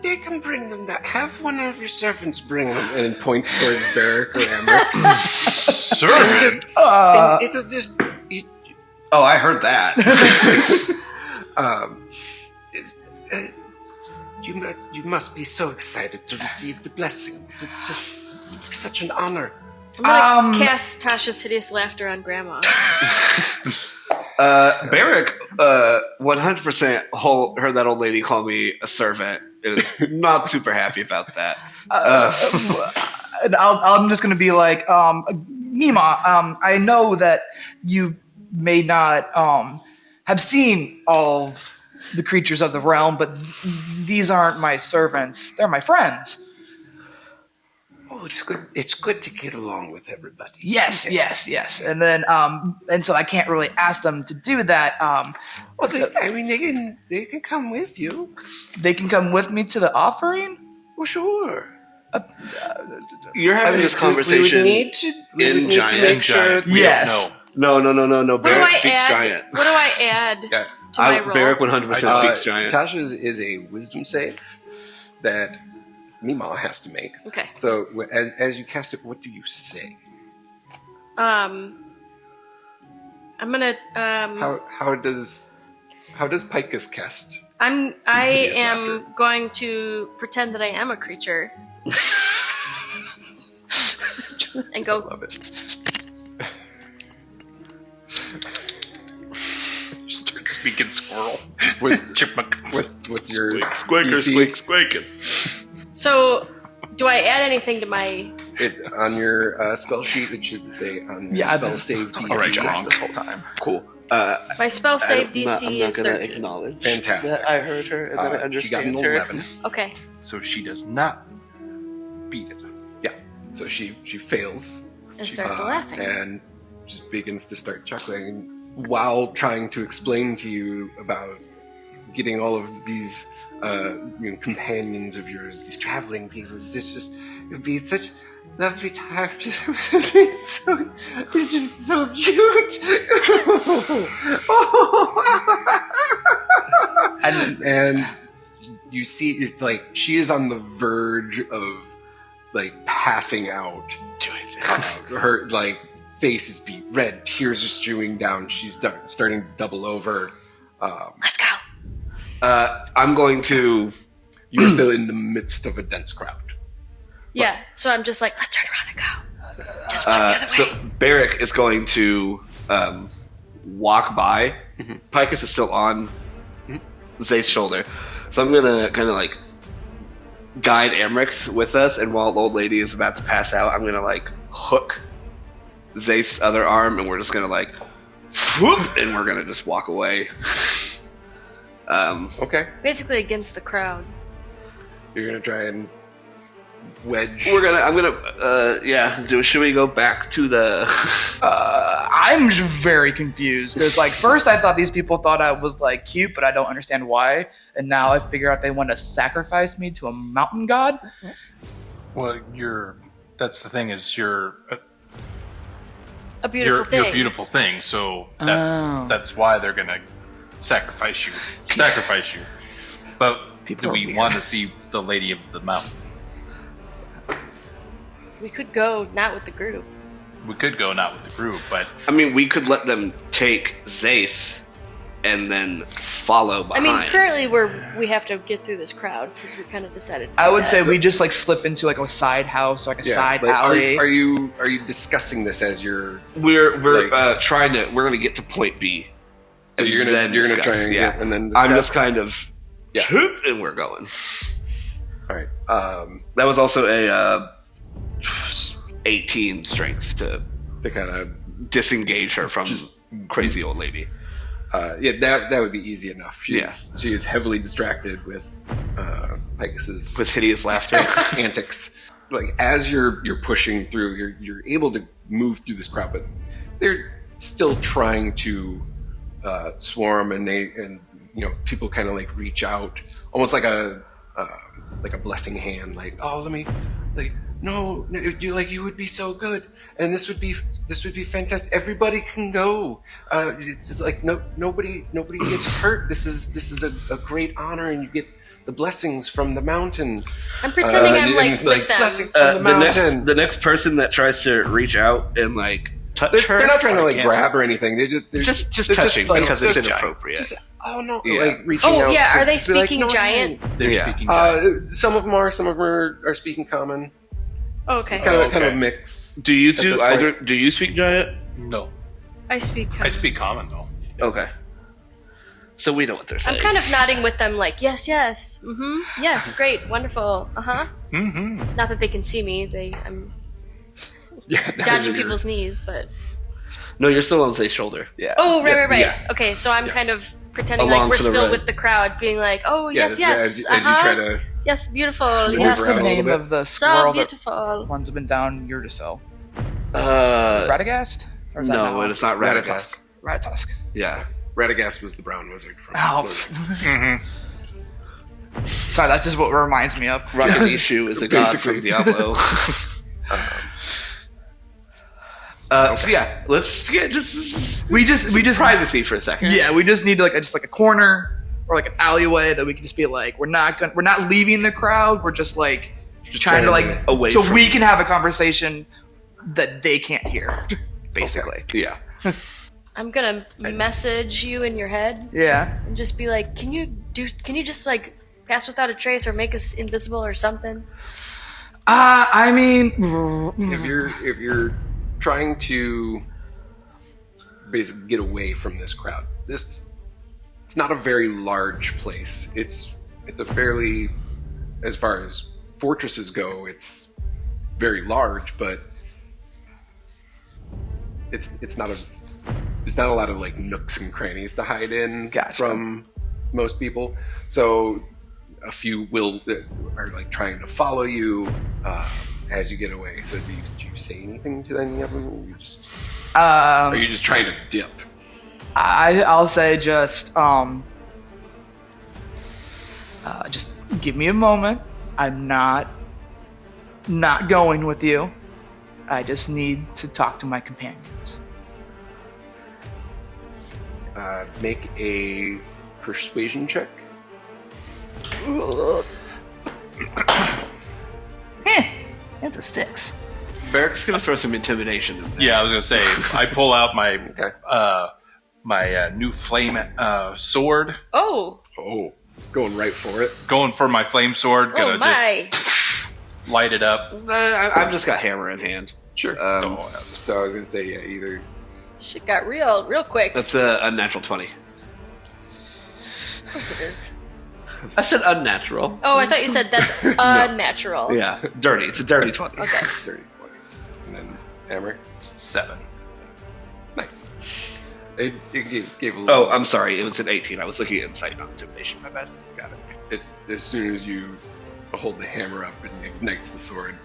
They can bring them that. Have one of your servants bring them. And it points towards Berric or Emmerich. Servant. It'll just. Oh, I heard that. You must be so excited to receive the blessings. It's just such an honor. I'm gonna cast Tasha's hideous laughter on Grandma. Berric, 100% heard that old lady call me a servant. Is not super happy about that. And I'm just gonna be like, Mima, I know that you may not have seen all of the creatures of the realm, but these aren't my servants; they're my friends. Oh, it's good. It's good to get along with everybody. Yes. And then, and so I can't really ask them to do that. Well, they can come with you. They can come with me to the offering. Well, sure. You're having this We conversation would need to giant. make sure. Yes. No. What do Berric I speaks add? giant. What do I add Yeah. to my roll? Berric 100% speaks giant. Tasha's is a wisdom save that Mima has to make. Okay. So as you cast it, what do you say? I'm gonna. How does Picus cast? I hideous am laughter. going to pretend that I am a creature and go. Love it. Start speaking squirrel. With Chipmunk. what's your Squeaker, DC? squeaking. So, do I add anything to my? It on your spell sheet? It should say on your Yeah, spell save DC. All right, Jack Gronk. this whole time. Cool. My spell save I'm DC not is gonna 13. acknowledge Fantastic. that I heard her and that I She got understand an her. 11. Okay. So she does not beat it. So she fails. And She- starts laughing. and just begins to start chuckling while trying to explain to you about getting all of these companions of yours, these traveling people. It's just it would be such lovely time to it's just so cute. and you see it, like she is on the verge of like passing out. Do it. Her like face is beat red, tears are streaming down. She's starting to double over. Let's go. I'm going to. You're still in the midst of a dense crowd. Yeah, so I'm just like, let's turn around and go. Just walk the other So way. Berric is going to walk by. Picus is still on Zay's shoulder, so I'm gonna kind of like guide Amrix with us. And while the old lady is about to pass out, I'm gonna like hook Zay's other arm, and we're just gonna like, whoop, and we're gonna just walk away. Okay. Basically against the crowd. You're gonna try and wedge. Should we go back to the? I'm very confused because, like, first I thought these people thought I was like cute, but I don't understand why. And now I figure out they want to sacrifice me to a mountain god. Well, that's the thing is you're A beautiful thing. You're a beautiful thing, so Oh. that's why they're gonna sacrifice you. But People do are we weird. want to see the Lady of the Mountain? We could go not with the group. We could go not with the group, but I mean, we could let them take Zaith and then follow I behind. mean, currently we have to get through this crowd because we kind of decided. To I do would that. say we just like slip into like a side house, like a side like, alley. Are you discussing this as your? we're like- trying to. We're gonna get to point B. So and you're gonna discuss, try and yeah. get and then I'm discuss? just kind of, Yeah. choop, and we're going. All right. That was also a 18 strength to To kind of disengage her from Just- crazy old lady. that would be easy enough. She is heavily distracted with Pegasus With hideous laughter. antics. Like as you're pushing through, you're able to move through this crowd, but they're still trying to swarm, and people kind of like reach out, almost like a blessing hand, like, oh, let me, like, no, you would be so good, and this would be fantastic. Everybody can go. It's like nobody gets hurt. This is a great honor, and you get the blessings from the mountain. I'm pretending I'm like and, with them. blessings from the mountain. the next person that tries to reach out and like touch her, They're not trying to like yeah. grab or anything. They're just they're touching like, because it's just- inappropriate. just, oh no, Yeah. like reaching Oh out. yeah, to are they be like, speaking "No, giant? they're Yeah. speaking. Some of them are speaking common. Oh, okay. It's kind of okay. a mix. Do you At two this either? Do you speak giant? No, I speak. I speak common though. Okay. So we know what they're saying. I'm kind of nodding with them, like yes, yes, great, wonderful, Mm-hmm. Not that they can see me. I'm Yeah, dodging people's knees, but No, you're still on Zay's shoulder. Yeah. oh, right. Yeah. Okay, so I'm Yeah. kind of pretending Along like we're for the still ride. with the crowd, being like, oh Yeah, yes, as you try to. yes, beautiful, Move yes, around What's a the little name bit. of the so squirrel that beautiful. ones have been down Yurticell? Uh, Radagast? Or is that no, not it's not Ratatusk. Radagast. Ratatusk. Yeah. Radagast was the brown wizard from. Oh, Lorien. Mm-hmm. sorry, that's just what it reminds me of. Rakadishu is a god Basically. from Diablo. So yeah, let's We just privacy for a second. yeah, we just need like a corner or like an alleyway that we can just be like, we're not leaving the crowd. We're just like trying to like away so from- we can have a conversation that they can't hear, basically. Yeah. I'm gonna message you in your head Yeah. and just be like, can you just like pass without a trace or make us invisible or something? I mean, If you're trying to basically get away from this crowd, it's not a very large place. It's a fairly, as far as fortresses go, it's very large, but it's not there's not a lot of like nooks and crannies to hide in Gotcha. from most people. So a few are like trying to follow you as you get away. So do you say anything to any of them? Or are you just trying to dip? I'll say just Just give me a moment. I'm not going with you. I just need to talk to my companions. Make a persuasion check. That's a 6. Berric's gonna throw some intimidation in there. Yeah, I was gonna say I pull out my Okay. my new flame sword, Oh, Going right for it. going for my flame sword. oh Gonna my! just light it up. I've just got hammer in hand. Sure. Oh, that's- So I was gonna say, yeah, either. Shit got real quick. That's a unnatural 20. Of course it is. I said unnatural. Oh, I thought you said that's unnatural. Yeah, dirty. It's a dirty 20. Okay. 30, 20. And then hammer. 7. Nice. It gave a little. Oh, I'm sorry. It was an 18. I was looking at insight, not intimidation. My bad. Got it. It's, as soon as you hold the hammer up and it ignites the sword,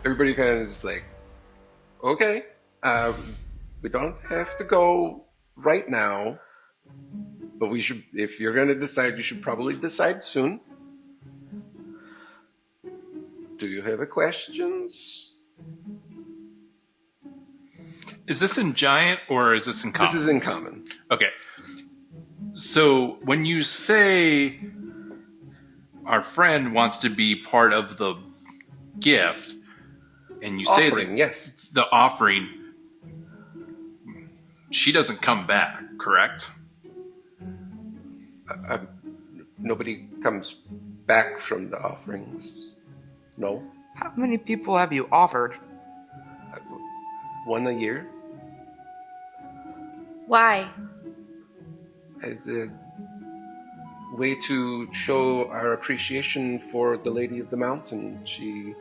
everybody kind of is like, okay, we don't have to go right now, but we should, if you're going to decide, you should probably decide soon. Do you have any questions? Is this in giant or is this in common? This is in common. Okay. So when you say our friend wants to be part of the gift, and you say Offering, yes. the offering, she doesn't come back, correct? Nobody comes back from the offerings. No. How many people have you offered? One a year. Why? As a way to show our appreciation for the Lady of the Mountain. She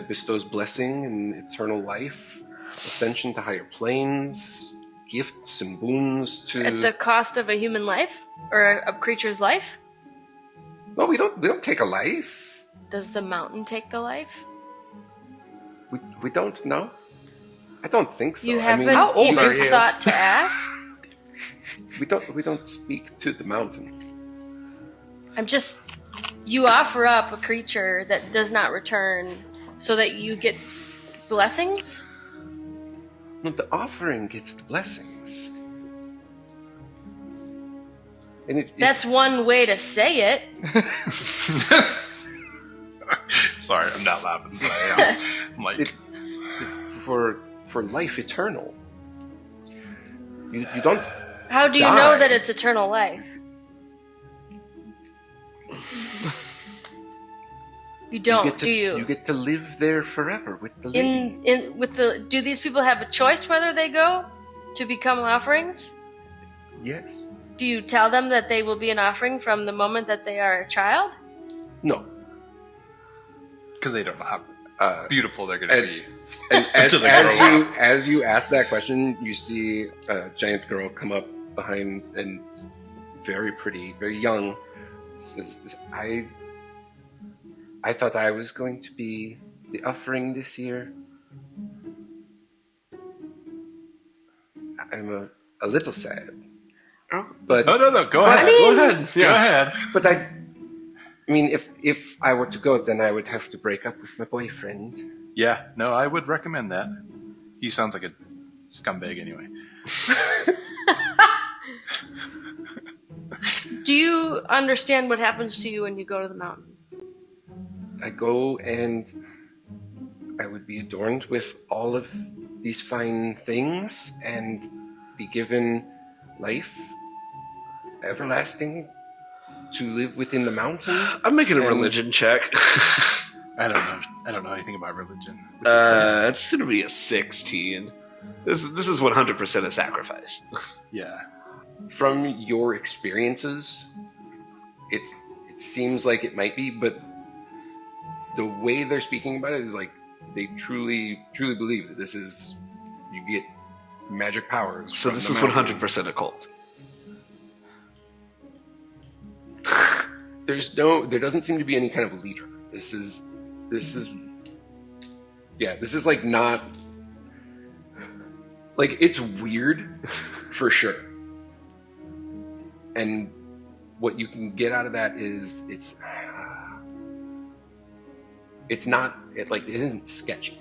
bestows blessing and eternal life, ascension to higher planes, gifts and boons to. At the cost of a human life or a creature's life? No, we don't take a life. Does the mountain take the life? We don't know. I don't think so. You I haven't mean, how old are even you? thought to ask? we don't speak to the mountain. You offer up a creature that does not return so that you get blessings? No, the offering gets the blessings. And That's one way to say it. Sorry, I'm not laughing. Sorry, I'm like, it's for life eternal. You don't. How do you Die. know that it's eternal life? You don't, get to, do you? You get to live there forever with the lady. Do these people have a choice whether they go to become offerings? Yes. Do you tell them that they will be an offering from the moment that they are a child? No. because they don't know how beautiful they're going to be. And Until they grow up. as you ask that question, you see a giant girl come up behind and very pretty, very young. Says, I thought I was going to be the offering this year. I'm a little sad. But No. Go ahead. Go ahead. Go ahead. but I mean, if I were to go, then I would have to break up with my boyfriend. Yeah, no, I would recommend that. He sounds like a scumbag anyway. Do you understand what happens to you when you go to the mountain? I go and I would be adorned with all of these fine things and be given life, everlasting, to live within the mountain. I'm making a And- religion check. I don't know anything about religion. Which is sad. It's gonna be a 16. This is 100% a sacrifice. Yeah. From your experiences, it seems like it might be, but the way they're speaking about it is like they truly believe that this is, you get magic powers. So from this the is mountain. 100% a cult. There doesn't seem to be any kind of leader. This is like not, like, it's weird for sure. And what you can get out of that is it's not it isn't sketchy.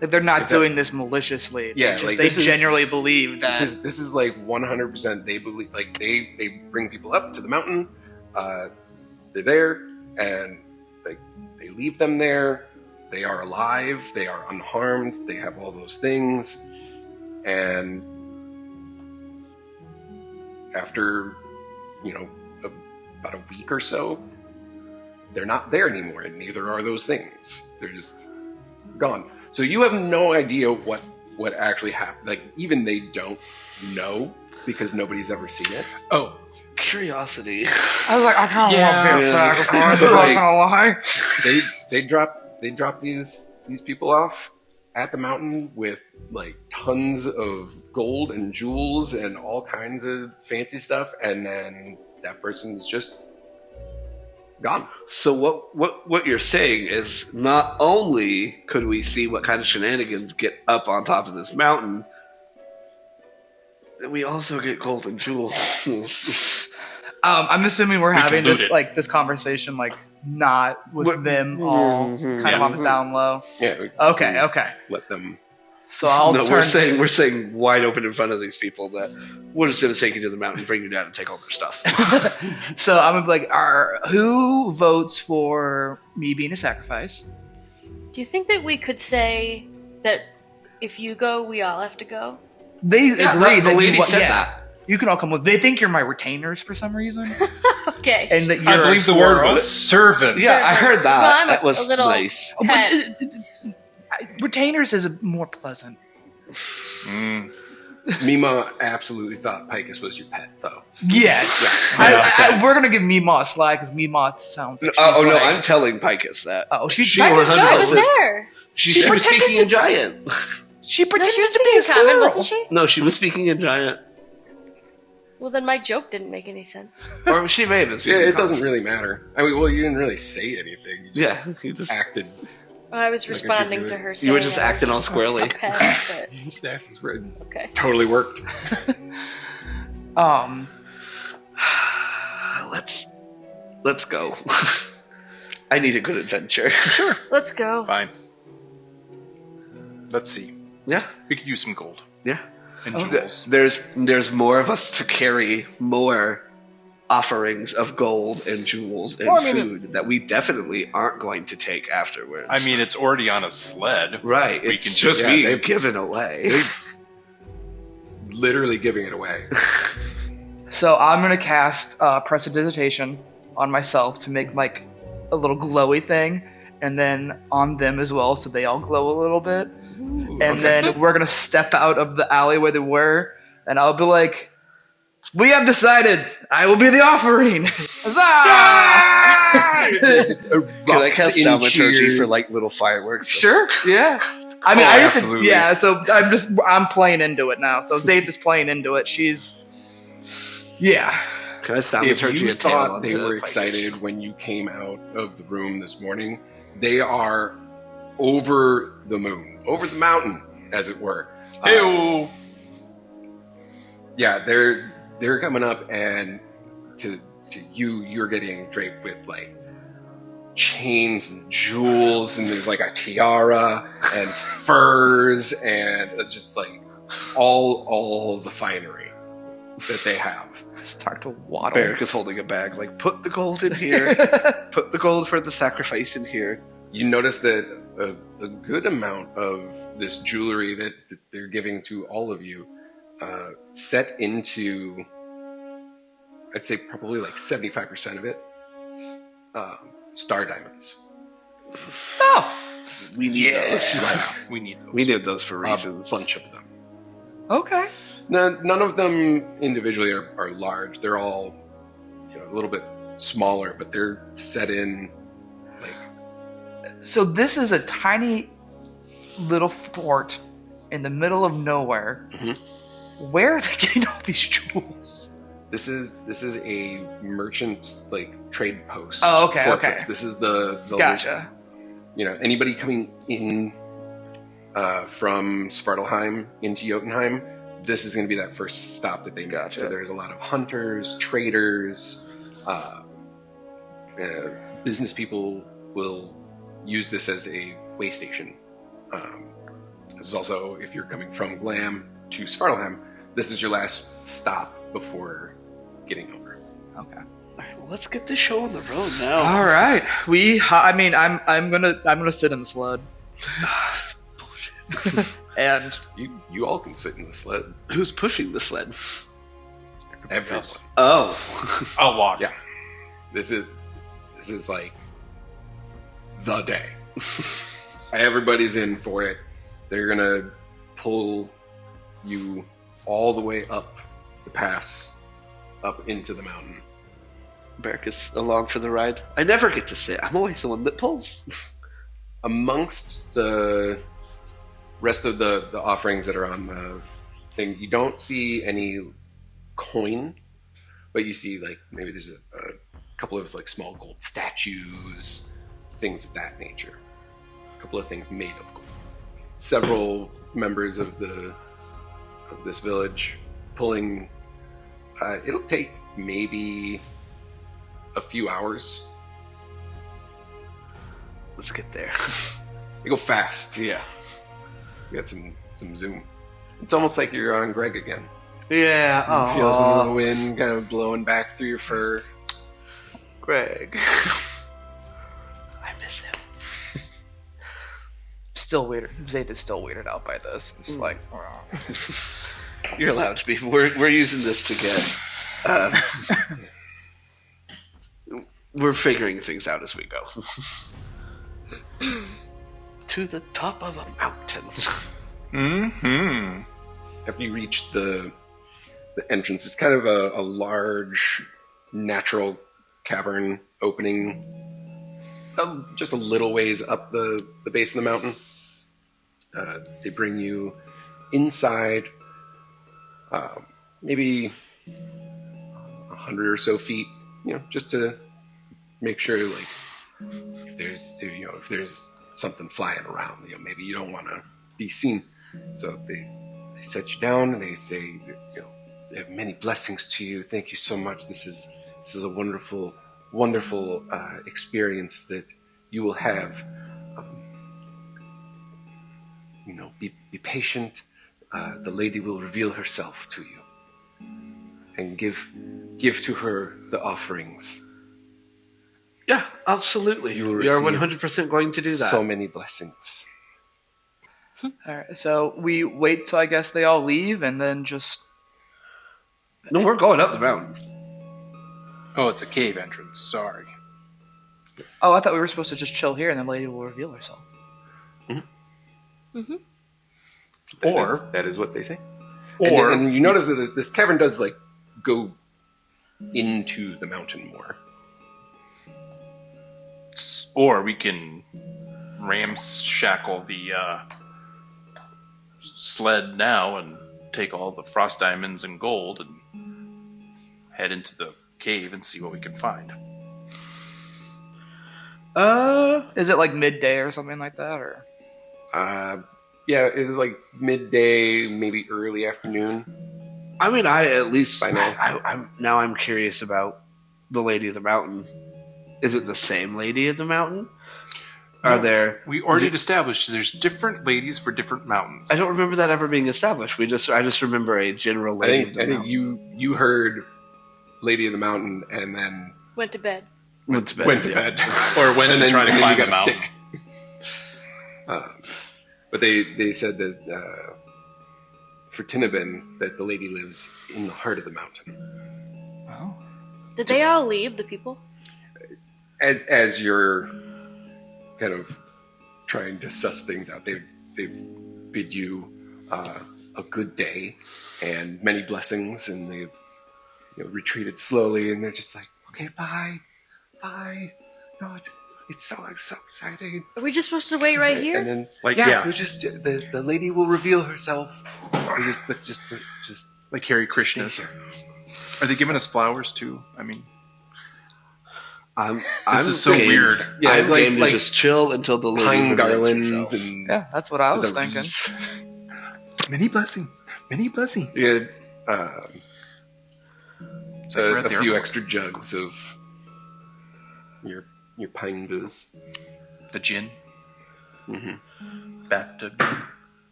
Like they're not doing this maliciously. Yeah, they genuinely believe that. This is like 100%. They believe, like they bring people up to the mountain. They're there, and like they leave them there. They are alive. They are unharmed. They have all those things, and after about a week or so, they're not there anymore, and neither are those things. They're just gone. So you have no idea what actually happened. Like, even they don't know because nobody's ever seen it. Oh, Curiosity. I was like, I kind of want to be a sacrifice. Yeah. I'm not gonna lie. They drop these people off at the mountain with like tons of gold and jewels and all kinds of fancy stuff, and then that person's just gone. So what you're saying is not only could we see what kind of shenanigans get up on top of this mountain, we also get gold and jewels. I'm assuming we're having can loot this it. like this conversation like not with them all kind of on the down low. Yeah. Okay. Let them. So I'll No, turn. we're saying wide open in front of these people that we're just going to take you to the mountain, bring you down, and take all their stuff. So I'm gonna be like, who votes for me being a sacrifice? Do you think that we could say that if you go, we all have to go? They Yeah, agreed. the that lady you, said yeah, that. You can all come with. They think you're my retainers for some reason, Okay. and that you're I a believe the word squirrel. was servants. Yeah, I heard that. Well, I'm that was a little- nice. Oh, but, Pet. retainers is more pleasant. Mm. Mima absolutely thought Picus was your pet, though. Yes. Yeah. We're gonna give Meemaw a slack because Meemaw sounds like Oh she's no, like, I'm telling Picus that. Oh, She Picus 100% I knows. was there. She She was pretended speaking to in giant. She No, pretended she was to be a speaking common, squirrel. wasn't she? No, she was speaking in giant. Well, then my joke didn't make any sense. Or she may have been Yeah, speaking it doesn't really matter. I mean, well, you didn't really say anything. You just Yeah, you just acted. I was Like responding if to you- her. you were saying just I acting was all squirrely. a pet, Stassis were but okay. totally worked. Let's go. I need a good adventure. Sure. Let's go. Fine. Let's see. Yeah, We could use some gold yeah. and Oh, jewels. There's more of us to carry more offerings of gold and jewels and Well, I mean, food that we definitely aren't going to take afterwards. I mean, it's already on a sled. right? we It's can just just- being Yeah, given away. Literally giving it away. So I'm gonna cast prestidigitation on myself to make like a little glowy thing, and then on them as well, so they all glow a little bit. And then we're gonna step out of the alley where they were, and I'll be like, "We have decided. I will be the offering." Huzzah! It just Can I erupts cast in thaumaturgy cheers. for like little fireworks? Sure. Yeah. I mean, Oh, I just absolutely. yeah. So I'm playing into it now. So Zaith is playing into it. She's yeah. Can I If thaumaturgy you a tail thought on they the were Picus? excited when you came out of the room this morning, they are over the moon, over the mountain, as it were. Hey, Yeah, they're coming up, and to you're getting draped with like chains and jewels, and there's like a tiara and furs and just like all the finery that they have. Start to waddle. Berric is holding a bag. Like, put the gold in here. Put the gold for the sacrifice in here. You notice that a good amount of this jewelry that they're giving to all of you set into, I'd say probably like 75% of it, star diamonds. Oh. We need those. we need those. We need those for A reasons. bunch of them. Okay. None of them individually are large. They're all a little bit smaller, but they're set in like So this is a tiny little fort in the middle of nowhere. Mhm. Where are they getting all these jewels? this is a merchant like trade post. Oh, okay, fortress. okay. This is the Gotcha. Anybody coming in from Svartalheim into Jotunheim, this is going to be that first stop that they make. Gotcha. So there's a lot of hunters, traders, business people will use this as a way station. This is also, if you're coming from Glam to Svartalheim, this is your last stop before getting over. Okay. All right, well, let's get this show on the road now. All right. I'm gonna sit in the sled. Bullshit. And You all can sit in the sled. Who's pushing the sled? Everyone. Oh. I'll walk. Yeah. This is like the day. Everybody's in for it. They're gonna pull you all the way up the pass, up into the mountain. Berric is along for the ride. I never get to sit. I'm always the one that pulls. Amongst the rest of the offerings that are on the thing, you don't see any coin, but you see like maybe there's a couple of like small gold statues, things of that nature. A couple of things made of gold. Several members of this village pulling. It'll take maybe a few hours. Let's get there. They go fast. Yeah. You got some zoom. It's almost like you're on Greg again. Yeah. You feel some of the wind kind of blowing back through your fur. Greg. I miss him. still weirded. Zaith is still weirded out by this. It's just like, You're allowed to be. We're using this to get. We're figuring things out as we go. To the top of a mountain. Mm-hmm. After you reach the entrance, it's kind of a large natural cavern opening just a little ways up the base of the mountain. They bring you inside maybe 100 or so feet, just to make sure, like, if there's something flying around, maybe you don't want to be seen. So they set you down and they say, they have many blessings to you. Thank you so much. This is a wonderful, wonderful experience that you will have. Be patient. The lady will reveal herself to you, and give to her the offerings. Yeah, absolutely. You will We are receive 100% going to do that. So many blessings. all right. So we wait till I guess they all leave, and then just No, we're going up the mountain. Oh, it's a cave entrance. Sorry. oh, I thought we were supposed to just chill here, and then the lady will reveal herself. Mm-hmm. That is what they say. Or And you notice that this cavern does go into the mountain more. Or we can ramshackle the sled now and take all the frost diamonds and gold and head into the cave and see what we can find. Is it like midday or something like that, or? Yeah, it's like midday, maybe early afternoon. I mean, I at least By now. I'm curious about the Lady of the Mountain. Is it the same Lady of the Mountain? Are there? We already established there's different ladies for different mountains. I don't remember that ever being established. I just remember a general Lady of the I think Mountain. you heard Lady of the Mountain and then Went to bed. Went to bed. went to bed. Or went And to then- try to and then climb you the got a mountain. stick. But they said that for Tinnabin, that the lady lives in the heart of the mountain. Oh. Did they all leave, the people? As you're kind of trying to suss things out, they've bid you a good day and many blessings, and they've retreated slowly, and they're just like, okay, bye. No, it's so exciting. Are we just supposed to wait right here? And then, Yeah. we just the lady will reveal herself. We just Like Hare Krishnas. stay here. Are they giving us flowers too? I mean, I'm this is so game. weird. Yeah, I'm like- game to like just chill until the lady pine reveals garland herself. and Yeah, that's what I was Is that- thinking. Many blessings. Many blessings. You get we're at a the few airport. extra jugs of your pine booze. The gin. Bathtub.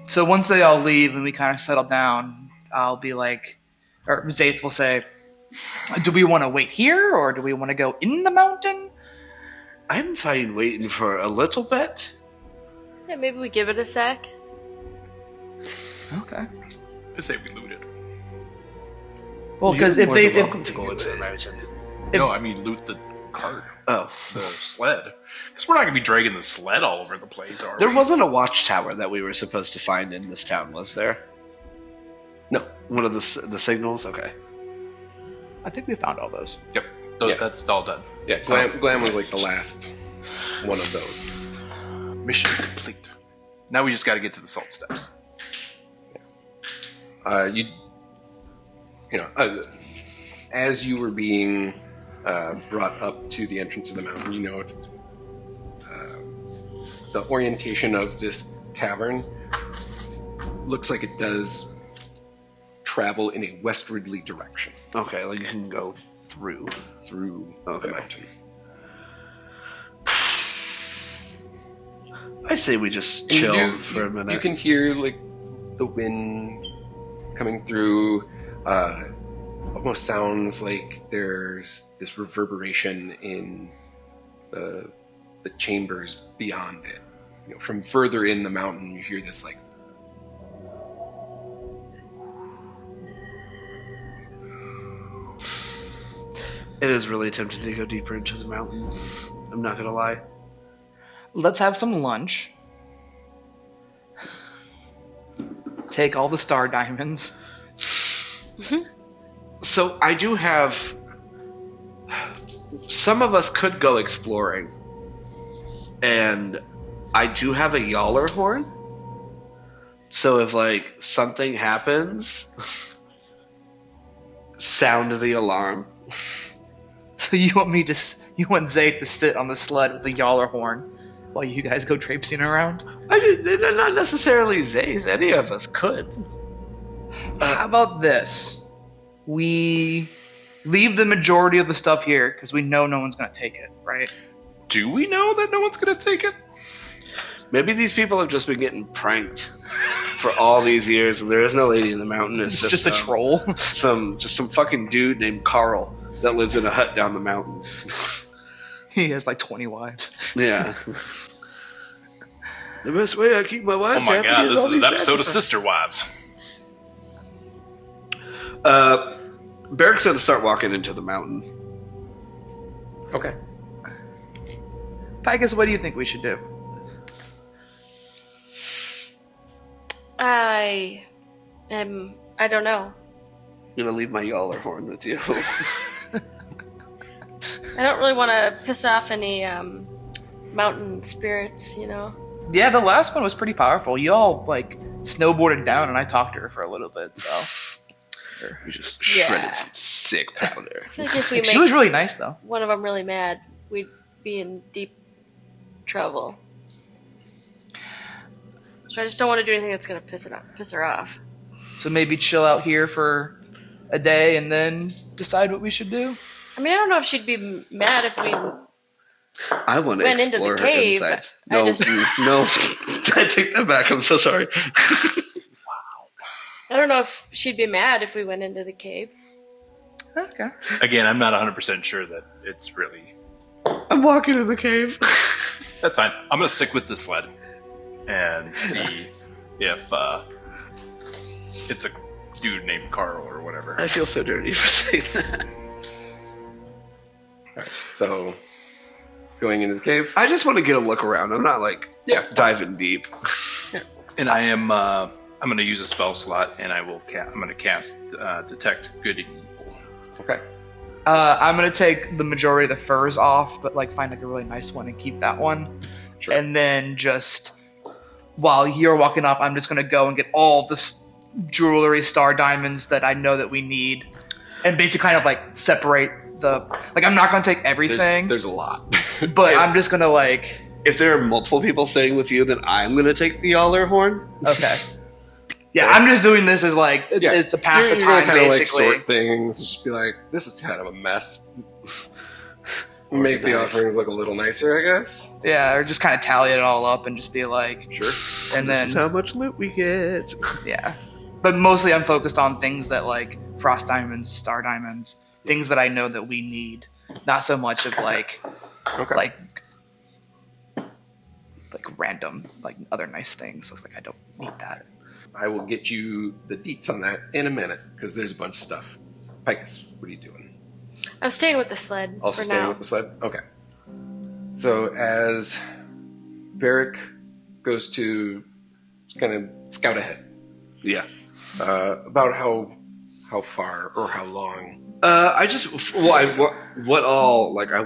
So once they all leave and we kind of settle down, I'll be like, or Zaith will say, do we want to wait here or do we want to go in the mountain? I'm fine waiting for a little bit. Yeah, maybe we give it a sec. Okay. I say we loot it. Well, because You're if more they, than welcome to go into the mountain. No, I mean loot the cart. Oh, The sled. Because we're not going to be dragging the sled all over the place, are there we? wasn't a watchtower that we were supposed to find in this town, was there? No. One of the signals. Okay. I think we found all those. Yep. Yeah. That's all done. Yeah, Glam was like the last one of those. Mission complete. Now we just got to get to the salt steps. As you were being brought up to the entrance of the mountain, you know it's the orientation of this cavern looks like it does travel in a westwardly direction Okay, like you can go through. through Okay. the mountain. I say we just And chill for a minute. You can hear like the wind coming through. Almost sounds like there's this reverberation in the chambers beyond it. You know, from further in the mountain, you hear this like. It is really tempting to go deeper into the mountain. I'm not gonna lie. Let's have some lunch. Take all the star diamonds. So I do have. Some of us could go exploring, and I do have a yaller horn. So if like something happens, sound the alarm. So you want you want Zaith to sit on the sled with the yaller horn while you guys go traipsing around? They're not necessarily Zays. Any of us could. How about this? We leave the majority of the stuff here because we know no one's going to take it, right? Do we know that no one's going to take it? Maybe these people have just been getting pranked for all these years, and there is no lady in the mountain. It's just a troll. Some fucking dude named Carl that lives in a hut down the mountain. He has like 20 wives. Yeah. The best way I keep my Oh wives my happy god, is this all is an these episode of sacrifices. Sister Wives. Berric's gonna start walking into the mountain. Okay. Pygus, what do you think we should do? I don't know. I'm gonna leave my yaller horn with you. I don't really want to piss off any mountain spirits, you know. Yeah, the last one was pretty powerful. You all like snowboarded down, and I talked to her for a little bit. So We just shredded Yeah. some sick powder. I feel like if we she was make really nice, though. one of them really mad, we'd be in deep trouble. So I just don't want to do anything that's gonna piss her off. So maybe chill out here for a day and then decide what we should do. I mean, I don't know if she'd be mad if we. I want to Went into the explore her cave. insides. I No, just- no, I take that back. I'm so sorry. I don't know if she'd be mad if we went into the cave. Okay. Again, I'm not 100% sure that it's really... I'm walking in the cave. That's fine. I'm going to stick with the sled and see if it's a dude named Carl or whatever. I feel so dirty for saying that. Alright, so going into the cave. I just want to get a look around. I'm not like diving deep. And I am... I'm going to use a spell slot, and I'm going to cast Detect Good and Evil. Okay. I'm gonna take the majority of the furs off, but like find like a really nice one and keep that one. Sure. And then just while you're walking up, I'm just gonna go and get all the jewelry, star diamonds that I know that we need, and basically kind of like separate the. Like I'm not gonna take everything, There's a lot. but I'm just gonna like. if there are multiple people staying with you, then I'm going to take the Aller horn. Okay. Yeah, I'm just doing this as like it's to pass the time, kind of like basically. sort things. Just be like, this is kind of a mess. Make the offerings look a little nicer, I guess. Yeah, or just kind of tally it all up and just be like, Sure. and This then is how much loot we get. yeah. But mostly I'm focused on things that like frost diamonds, star diamonds, things that I know that we need. Not so much of like Okay. like random, like other nice things. Looks like I don't need that. I will get you the deets on that in a minute because there's a bunch of stuff. Picus, what are you doing? I'm staying with the sled Also for staying now. with the sled? Okay. So as Berric goes to kind of scout ahead, Yeah. about how far or how long? I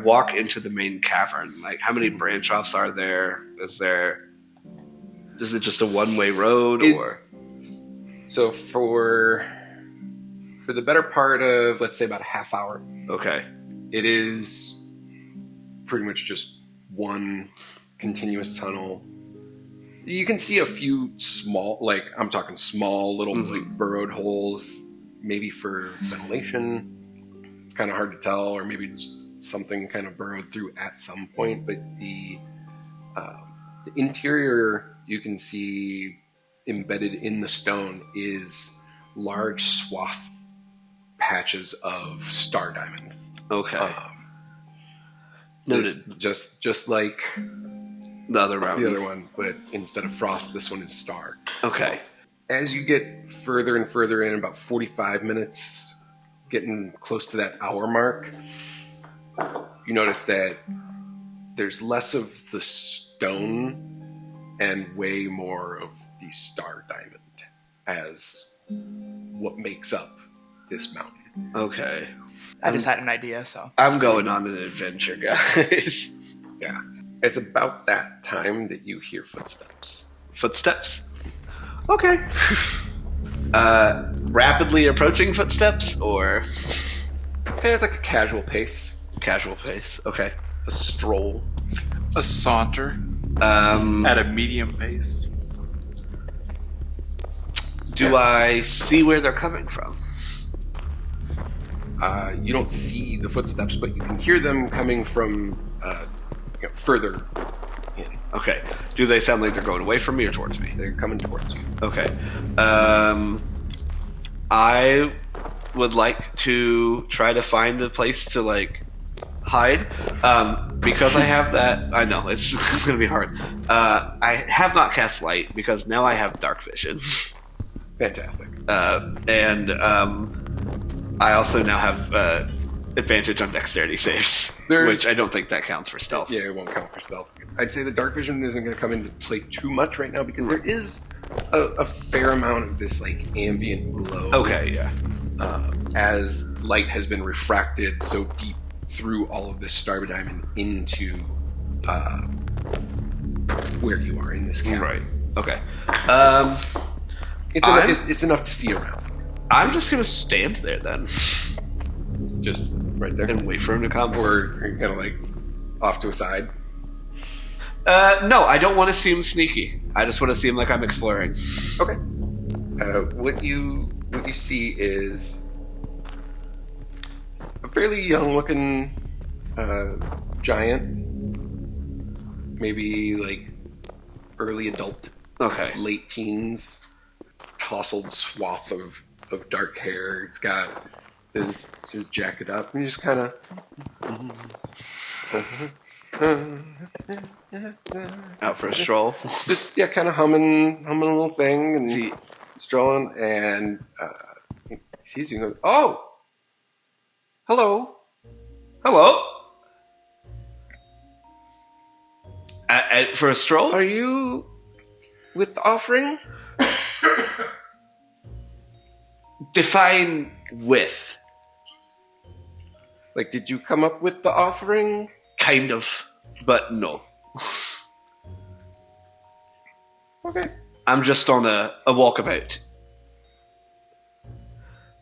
walk into the main cavern. Like, how many branch offs are there? Is it just a one-way road, or? So for the better part of, let's say, about a half hour, Okay. it is pretty much just one continuous tunnel. You can see a few small, like I'm talking small little like burrowed holes, maybe for ventilation. Kind of hard to tell, or maybe just something kind of burrowed through at some point. But the interior, you can see embedded in the stone is large swath patches of star diamond. Okay. This, just like The other mountain. the other one, but instead of frost, this one is star. Okay. As you get further and further in, about 45 minutes, getting close to that hour mark, you notice that there's less of the stone and way more of the star diamond as what makes up this mountain. Okay. I just had an idea, so I'm going on an adventure, guys. Yeah. It's about that time that you hear footsteps. Footsteps? Okay. Rapidly approaching footsteps, or It's like a casual pace, casual pace? Okay. a stroll. A saunter Um, at a medium pace. do I see where they're coming from? You don't see the footsteps, but you can hear them coming from further in. Okay. Do they sound like they're going away from me or towards me? They're coming towards you. Okay. I would like to try to find a place to like hide. Because I have that, I know it's going to be hard. I have not cast light because now I have dark vision. Fantastic. And I also now have advantage on dexterity saves, which I don't think that counts for stealth. Yeah, it won't count for stealth. I'd say the dark vision isn't going to come into play too much right now because there is a fair amount of this like ambient glow. Okay, yeah. As light has been refracted so deep through all of this star diamond into where you are in this cavern. Right. Okay. It's enough to see around. I'm just going to stand there then Just right there. and wait for him to come. Or are you kind of like off to a side? No, I don't want to seem sneaky. I just want to seem like I'm exploring. Okay. What you see is a fairly young-looking giant, maybe like early adult, Okay. late teens, tousled swath of dark hair. He's got his jacket up, and he's just kind of. Out for a stroll. Just kind of humming a little thing and See, strolling, and he sees you and goes, "Oh, hello." hello. For a stroll? Are you with the offering? Define with. Like, did you come up with the offering? Kind of, but no. Okay. I'm just on a walkabout.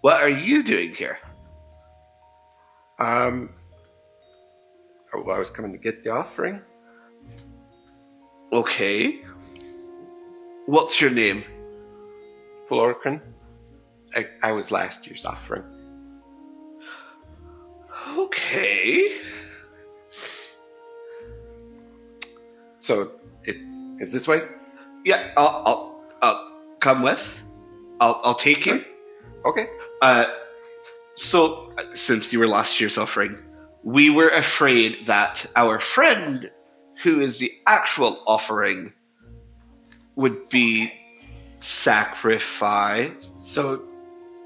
What are you doing here? Oh, I was coming to get the offering. Okay. What's your name? Florcrin. I was last year's offering. Okay. So it is this way? Yeah, I'll come with. I'll take you. Okay. So since you were last year's offering, we were afraid that our friend, who is the actual offering, would be sacrificed. So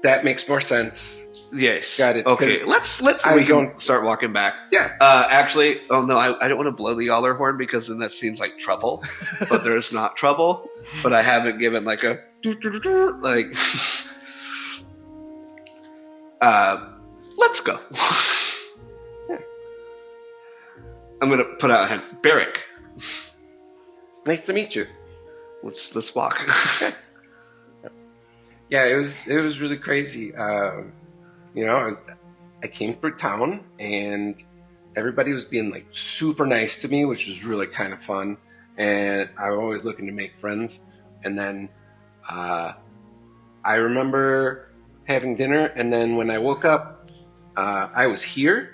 that makes more sense. Yes. Got it. Okay. 'Cause Let's I we can don't- start walking back. Yeah. Actually, oh no, I don't want to blow the Yaller horn because then that seems like trouble. But there's not trouble. But I haven't given like a like. Let's go. I'm gonna put out a hand. Berric, Nice to meet you. let's walk. Yeah, it was really crazy. I came through town and everybody was being like super nice to me, which was really kind of fun. And I'm always looking to make friends. And then I remember having dinner, and then when I woke up, I was here.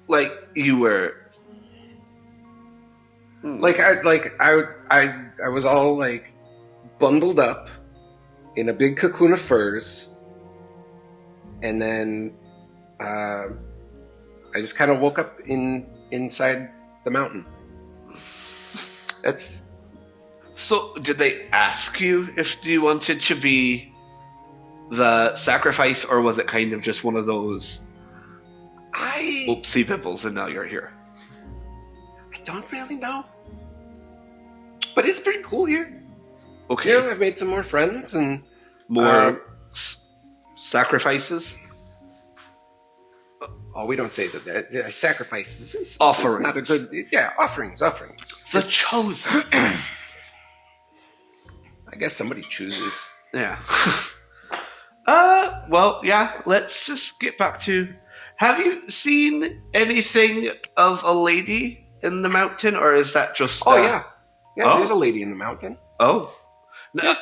Like you were. I was all like bundled up in a big cocoon of furs, and then I just kind of woke up inside the mountain. That's So, did they ask you if you wanted to be the sacrifice, or was it kind of just one of those I oopsie pipples and now you're here? don't really know, but it's pretty cool here. Okay. You know, I've made some more friends, and More sacrifices? oh, we don't say that. Sacrifices. It's Offerings. not a good. Yeah, offerings. The chosen. I guess somebody chooses. Yeah. Well, yeah, let's just get back to... Have you seen anything of a lady in the mountain, or is that just... Oh yeah. Oh. There's a lady in the mountain. Oh. No,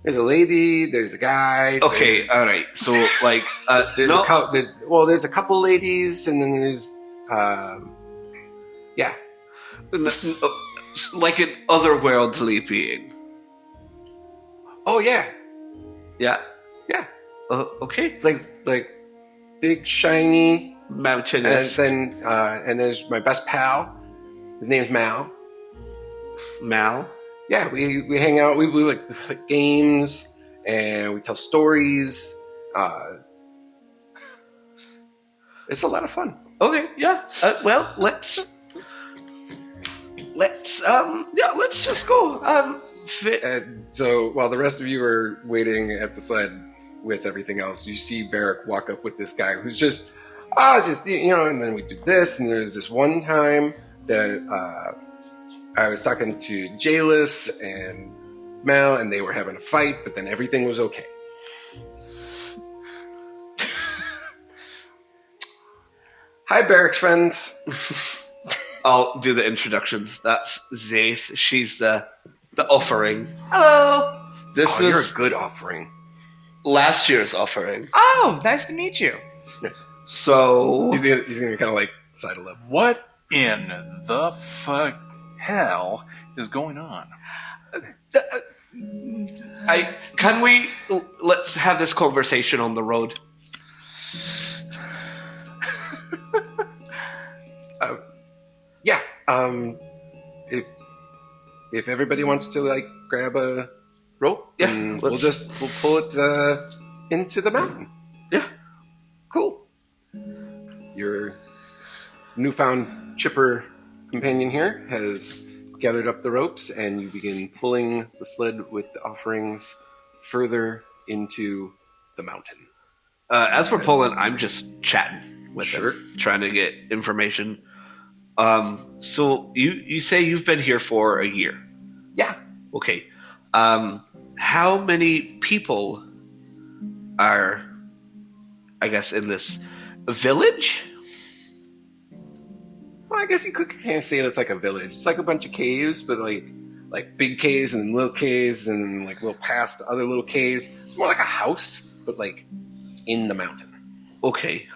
There's a lady. There's a guy. okay, there's- alright. So, like... There's no, a couple. There's a couple ladies, and then there's yeah. like an otherworldly being. Oh yeah. Yeah. Yeah. Okay. It's like big shiny, and Mountainous. then and there's my best pal. His name's Mal. Mal. Yeah, we hang out. We play like games, and we tell stories. It's a lot of fun. Okay, yeah. Well, let's just go. So while the rest of you are waiting at the sled with everything else, you see Berric walk up with this guy who's just and then we do this, and there's this one time that I was talking to Jalis and Mel, and they were having a fight, but then everything was okay. Hi, Berric's friends. I'll do the introductions. That's Zaith. She's the offering. Hello. This Oh, you're was a good offering. last year's offering. Oh, nice to meet you. So He's gonna kind of like sidle up. What in the fuck hell is going on? let's have this conversation on the road. Yeah. If everybody wants to like grab a rope, Yeah, and let's- we'll pull it into the mountain. Yeah. Cool. Your newfound chipper companion here has gathered up the ropes, and you begin pulling the sled with the offerings further into the mountain. As we're pulling, I'm just chatting with Sure. him, trying to get information. So you say you've been here for a year. Yeah. Okay. How many people are, I guess, in this village? I guess you could kind of say it's like a village. It's like a bunch of caves, but like big caves and little caves and like little past other little caves. It's more like a house, but like in the mountain. Okay.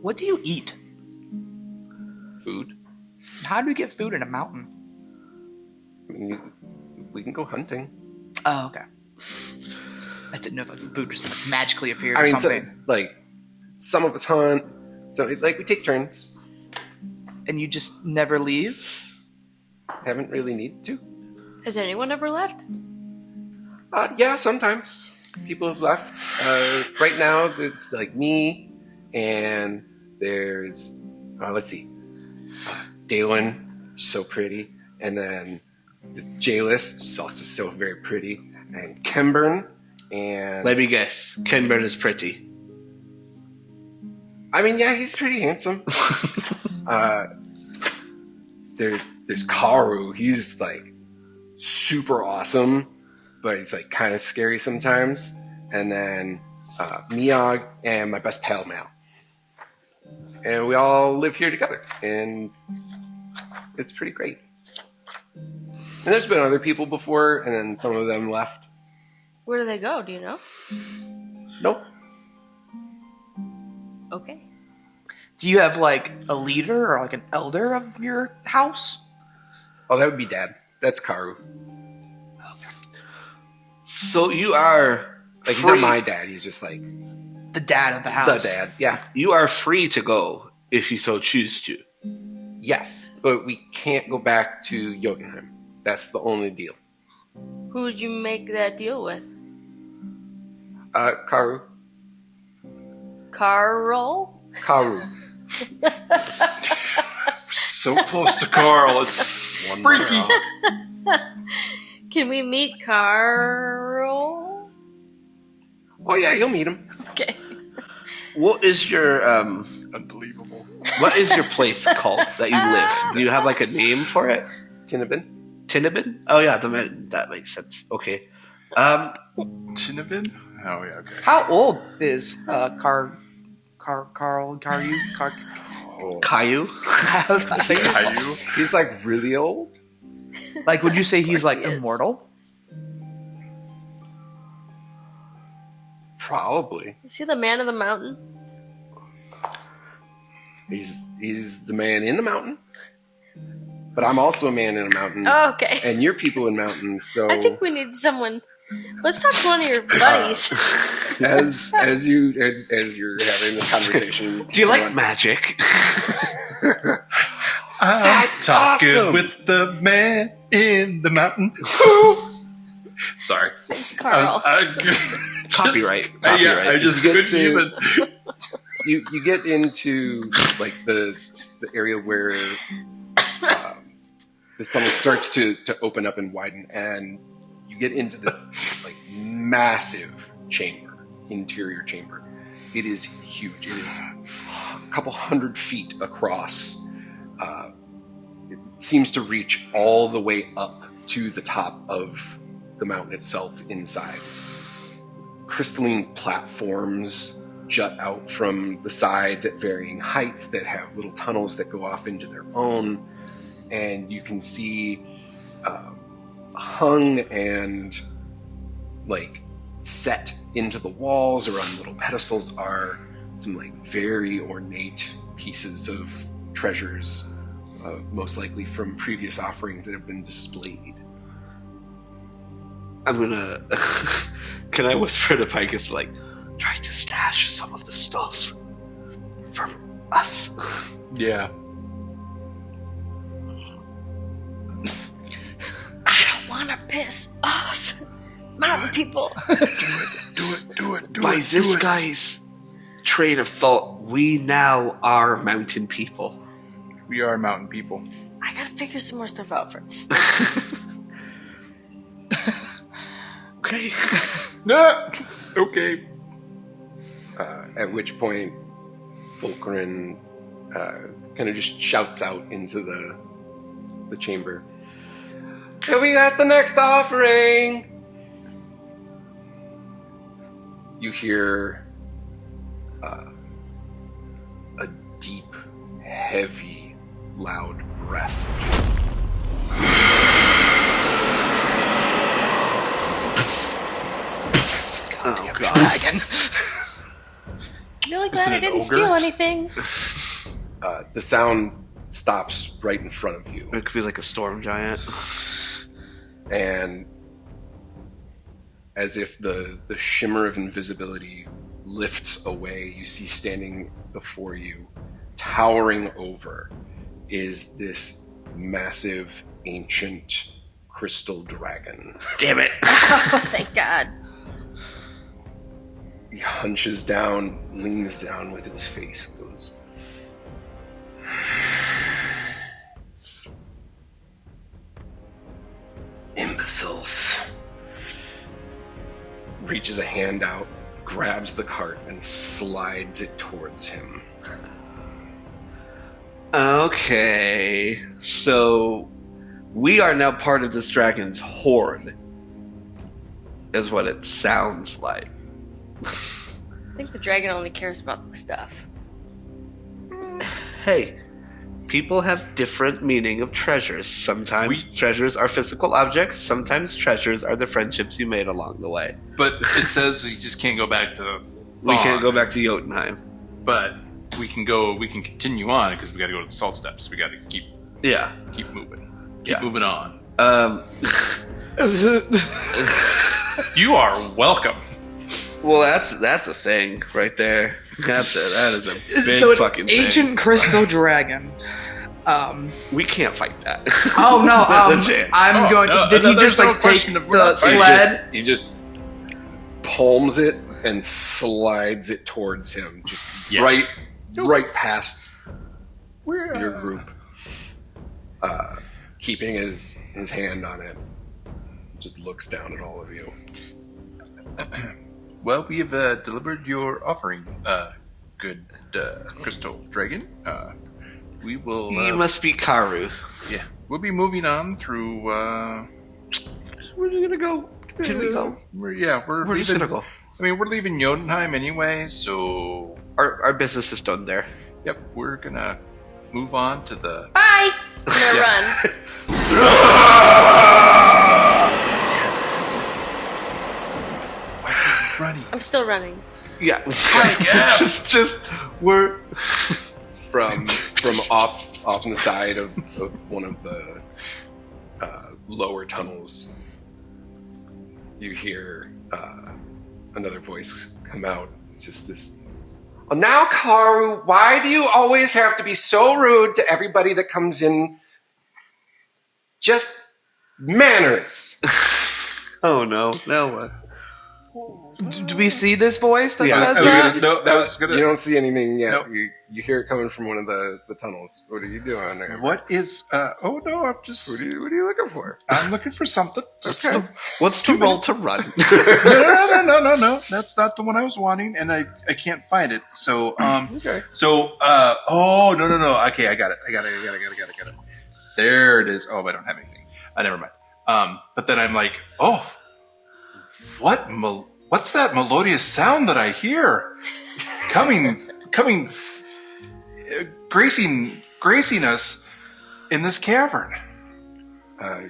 What do you eat? Food. How do you get food in a mountain? I mean, we can go hunting. Oh, okay. I didn't know if food just magically appeared I or mean, something. so, like some of us hunt. So like we take turns. And you just never leave? Haven't really needed to. Has anyone ever left? Yeah, sometimes people have left. Right now, it's like me, and there's let's see, Daylin, so pretty, and then Jalis, she's also so very pretty, and Cavern, and Let me guess. Kenburn is pretty. I mean, yeah, he's pretty handsome. There's Karu. He's like super awesome, but he's like kind of scary sometimes. And then Miog and my best pal Mal, and we all live here together, and it's pretty great. And there's been other people before, and then some of them left. Where do they go? Do you know? Nope. Okay. Do you have like a leader or like an elder of your house? Oh, that would be Dad. That's Karu. So you are Like, he's free. not my dad. He's just like The dad of the house. the dad. Yeah. You are free to go if you so choose to. Yes, but we can't go back to Jotunheim. That's the only deal. Who would you make that deal with? Karu. Carl? Karu. So close to Carl, it's freaky. Can we meet Carl? Oh yeah, you'll meet him. Okay. What is your Unbelievable. what is your place called that you live? Do you have like a name for it? Tinnabin. Tinnabin? Oh yeah, that makes sense. Okay. Tinnabin? Oh yeah, okay. How old is Carl? Oh. Caillou? I was gonna say, Caillou? He's like really old. like, would you say he's course like he is. immortal? Probably. Is he the man of the mountain? He's the man in the mountain. But I'm also a man in a mountain. Oh, okay. And you're people in mountains, so I think we need someone. Let's talk to one of your buddies. as you're having this conversation. Do you like magic? I'm That's talking awesome. with the man in the mountain. Sorry. Name's Carl. Copyright. Yeah, I Copyright. just You get couldn't even. you get into like the area where this tunnel starts to open up and widen, and you get into this like massive interior chamber. It is huge. It is a couple 100 feet across. It seems to reach all the way up to the top of the mountain itself inside. Crystalline platforms jut out from the sides at varying heights that have little tunnels that go off into their own, and you can see hung and like set into the walls or on little pedestals are some like very ornate pieces of treasures, most likely from previous offerings that have been displayed. I'm gonna. Can I whisper to Picus, like, try to stash some of the stuff from us? Yeah. I don't want to piss off mountain people. Do it. By this guy's train of thought, we now are mountain people. We are mountain people. I gotta figure some more stuff out first. Okay. No. Okay. At which point, Fulcrin kind of just shouts out into the chamber. "Hey, we got the next offering!" You hear a deep, heavy, loud breath. Oh, God. Dragon. I'm really Is glad it I an didn't ogre? steal anything. The sound stops right in front of you, It could be like a storm giant. and as if the shimmer of invisibility lifts away, you see standing before you, towering over, is this massive, ancient crystal dragon. Damn it. Oh, thank God. He hunches down, leans down with his face, and goes, "Imbeciles." Reaches a hand out, grabs the cart, and slides it towards him. Okay. So we are now part of this dragon's horde, is what it sounds like. I think the dragon only cares about the stuff. Hey, people have different meaning of treasures. Sometimes treasures are physical objects. Sometimes treasures are the friendships you made along the way. But it says we just can't go back to We can't Thon, go back to Jotunheim. But we can continue on because we got to go to the salt steps. We got to keep Yeah. moving. Yeah. Keep moving on. You are welcome. Well, that's a thing right there. That's it. That is a big So an fucking ancient thing. crystal dragon. We can't fight that. Oh no! Not a chance. I'm going. no, did he there's just no like take question of- we're the not fighting. sled? He just palms it and slides it towards him, just right past your group, keeping his hand on it. Just looks down at all of you. Well, we have delivered your offering, good crystal dragon. We will. You must be Karu. Yeah, we'll be moving on through. Where are you gonna go? Can we go? We're We're just leaving. gonna go. I mean, we're leaving Jotunheim anyway, so Our business is done there. yep, we're gonna move on to the. Bye! I'm gonna run. Running. I'm still running. Yeah. I guess. just we're From off on the side of one of the lower tunnels, you hear another voice come out. Just this. "Oh, now, Karu, why do you always have to be so rude to everybody that comes in? Just manners." Oh no. Now what? Do we see this voice that Yeah, says I was that? You don't see anything yet. Nope. You hear it coming from one of the tunnels. What are you doing there? What Max? is? Oh no, I'm just. What are you looking for? I'm looking for something. Just Okay. What's the roll to run? No. That's not the one I was wanting, and I can't find it. So Okay. So oh no. Okay, I got it. There it is. Oh, I don't have anything. Never mind. But then I'm like, oh, what's that melodious sound that I hear coming, gracing us in this cavern?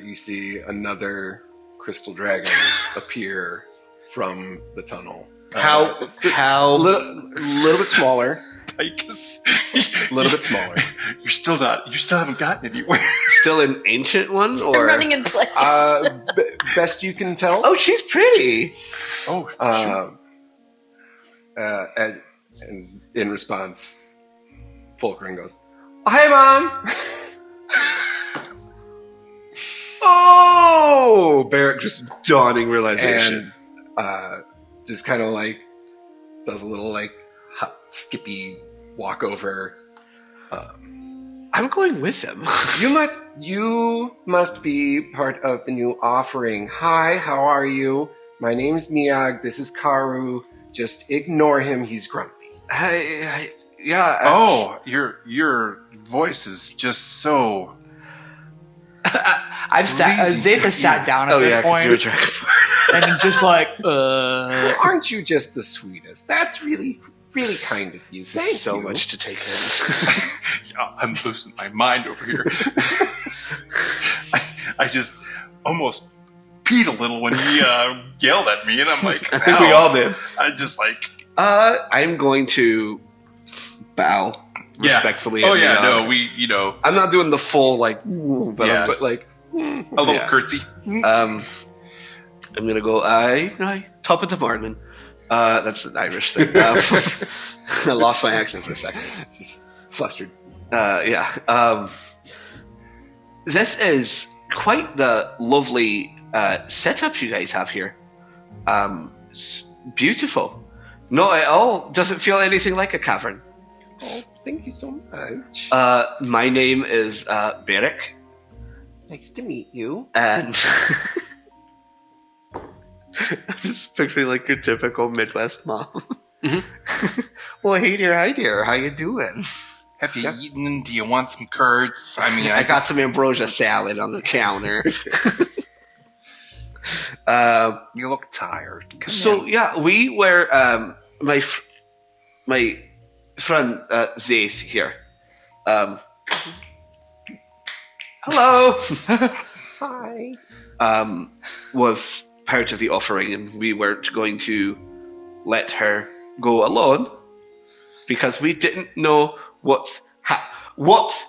You see another crystal dragon appear from the tunnel. How A little bit smaller. Because A little bit smaller. You still haven't gotten anywhere. still an ancient one I'm or running in place. Best you can tell. Oh, she's pretty. Oh, And in response, Fulcrum goes, "Hi, Mom." Oh, Berric just dawning realization. And just kind of like does a little like hop, skippy walk over. I'm going with him. You must be part of the new offering. Hi, how are you? My name's Miyag. This is Karu. Just ignore him. He's grumpy. oh, your voice is just so. I've sat. Pleasing Zaith to has sat hear. down at Oh this yeah, because point, you're a dragonborn. and just like, Aren't you just the sweetest? That's really, really kind of you. There's Thank so you. much to take in. Yeah, I'm losing my mind over here. I just almost peed a little when he yelled at me, and I'm like, I think we all did. I just like, I'm going to bow respectfly. Oh in yeah, the, no, we, I'm not doing the full like, but Yeah. But like, a little Yeah. curtsy. I'm gonna go. Aye, top of the morning. That's an Irish thing. I lost my accent for a second. just flustered. Yeah. This is quite the lovely setup you guys have here. It's beautiful. Not at all. Doesn't feel anything like a cavern. Oh, thank you so much. My name is Berric, Nice to meet you. and I'm just picturing like your typical Midwest mom. Well, hey dear, how you doing? Have you eaten? Do you want some curds? I mean, I got some ambrosia salad on the counter. You look tired. Come So in. yeah, we were my friend Zaith here. Hello. Hi. Was part of the offering, and we weren't going to let her go alone because we didn't know what's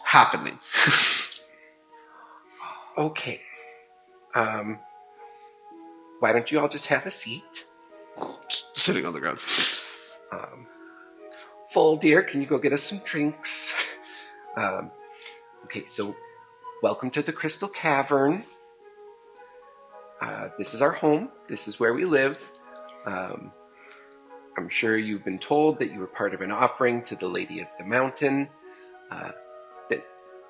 happening. Okay. Why don't you all just have a seat? Sitting on the ground. Full dear, can you go get us some drinks? Okay, so welcome to the Crystal Cavern. This is our home. This is where we live. I'm sure you've been told that you were part of an offering to the Lady of the Mountain. That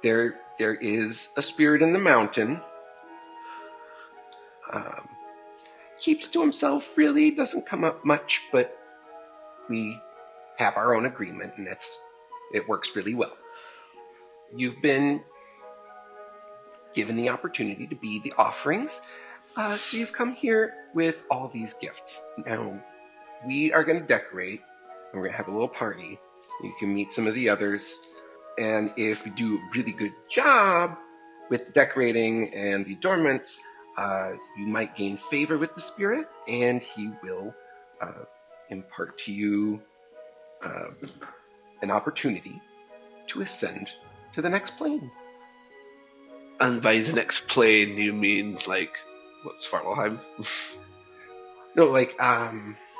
there is a spirit in the mountain. Keeps to himself, really, doesn't come up much, but we have our own agreement, and it works really well. You've been given the opportunity to be the offerings, so you've come here with all these gifts. Now, we are going to decorate, and we're going to have a little party. You can meet some of the others, and if we do a really good job with the decorating and the adornments, you might gain favor with the spirit, and he will impart to you an opportunity to ascend to the next plane. And by the next plane, you mean like what's Farlheim? No, like,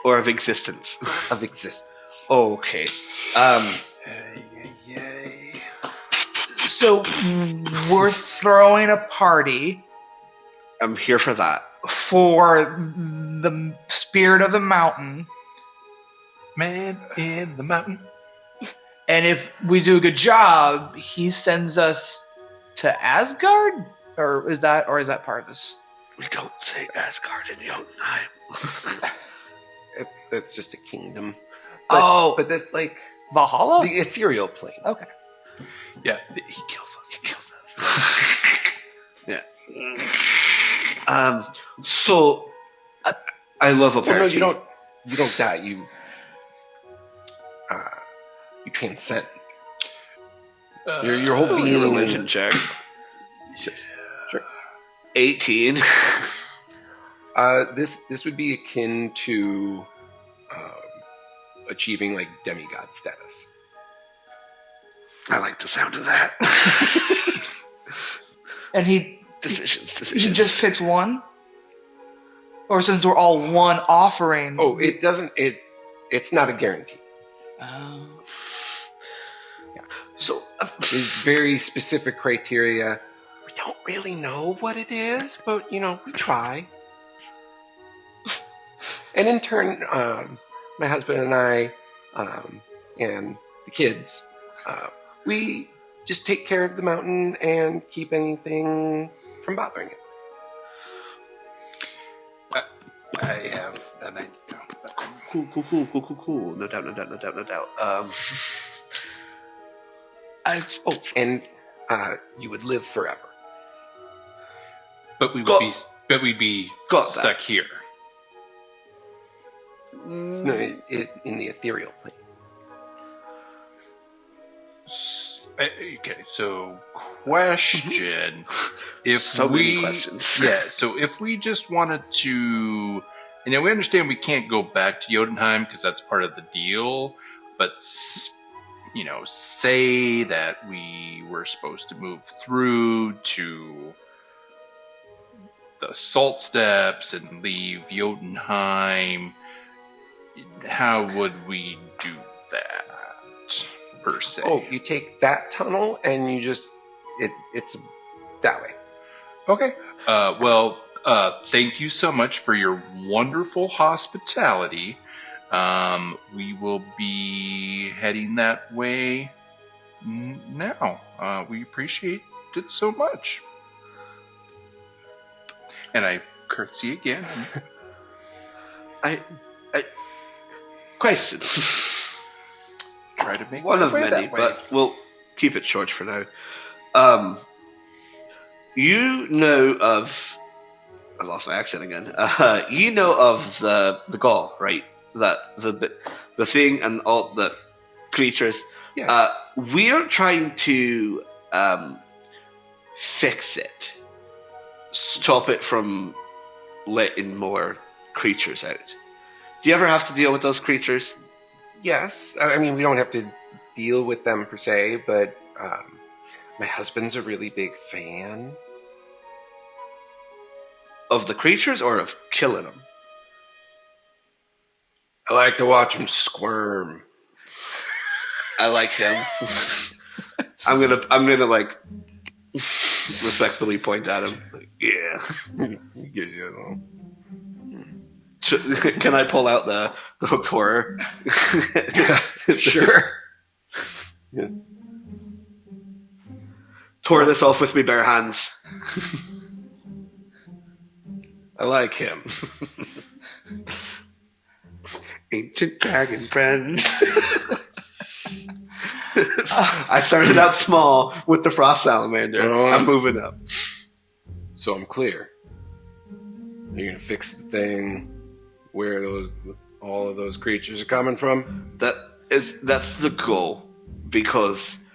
Or of existence? of existence. Okay. So we're throwing a party I'm here for that. for the spirit of the mountain, Man in the mountain. and if we do a good job, he sends us to Asgard, or is that part of this? We don't say Asgard in Jotunheim. That's just a kingdom. But that's like Valhalla. the ethereal plane. Okay. Yeah, he kills us. He kills us. Yeah. So I love a party. Well, no, you don't die. You transcend. Your whole Be being. a religion check. Sure. 18. This would be akin to achieving like demigod status. I like the sound of that. And he Decisions. just picks one, or since we're all one offering. Oh, it doesn't. It's not a guarantee. Oh. So There's very specific criteria. We don't really know what it is, but we try. And in turn, my husband and I, and the kids, we just take care of the mountain and keep anything from bothering it. I have an idea. cool. No doubt. And you would live forever. But we'd be Got stuck here. No, in the ethereal plane. Okay, so question. If So many questions. Yeah, so if we just wanted to... we understand we can't go back to Jotunheim because that's part of the deal, but, say that we were supposed to move through to the Salt Steppes and leave Jotunheim, how would we do that, per se? Oh, you take that tunnel and you just it's that way. Okay. Thank you so much for your wonderful hospitality. We will be heading that way now. We appreciate it so much. And I curtsy again. Question. Try to make One my of way many, that way. but we'll keep it short for now. You know of... I lost my accent again. You know of the Gaul, right? That the thing and all the creatures. Yeah. We're trying to fix it, stop it from letting more creatures out. Do you ever have to deal with those creatures? Yes, I mean we don't have to deal with them per se, but my husband's a really big fan. Of the creatures or of killing them? I like to watch him squirm. I like him. I'm gonna like respectfully point at him. Like, yeah. He gives you a little. Can I pull out the hooked horror? Sure. Yeah. Tore this off with me bare hands. I like him. Ancient dragon friend. I started out small with the frost salamander. I'm moving up. So I'm clear. You're gonna fix the thing where all of those creatures are coming from? That's the goal. Because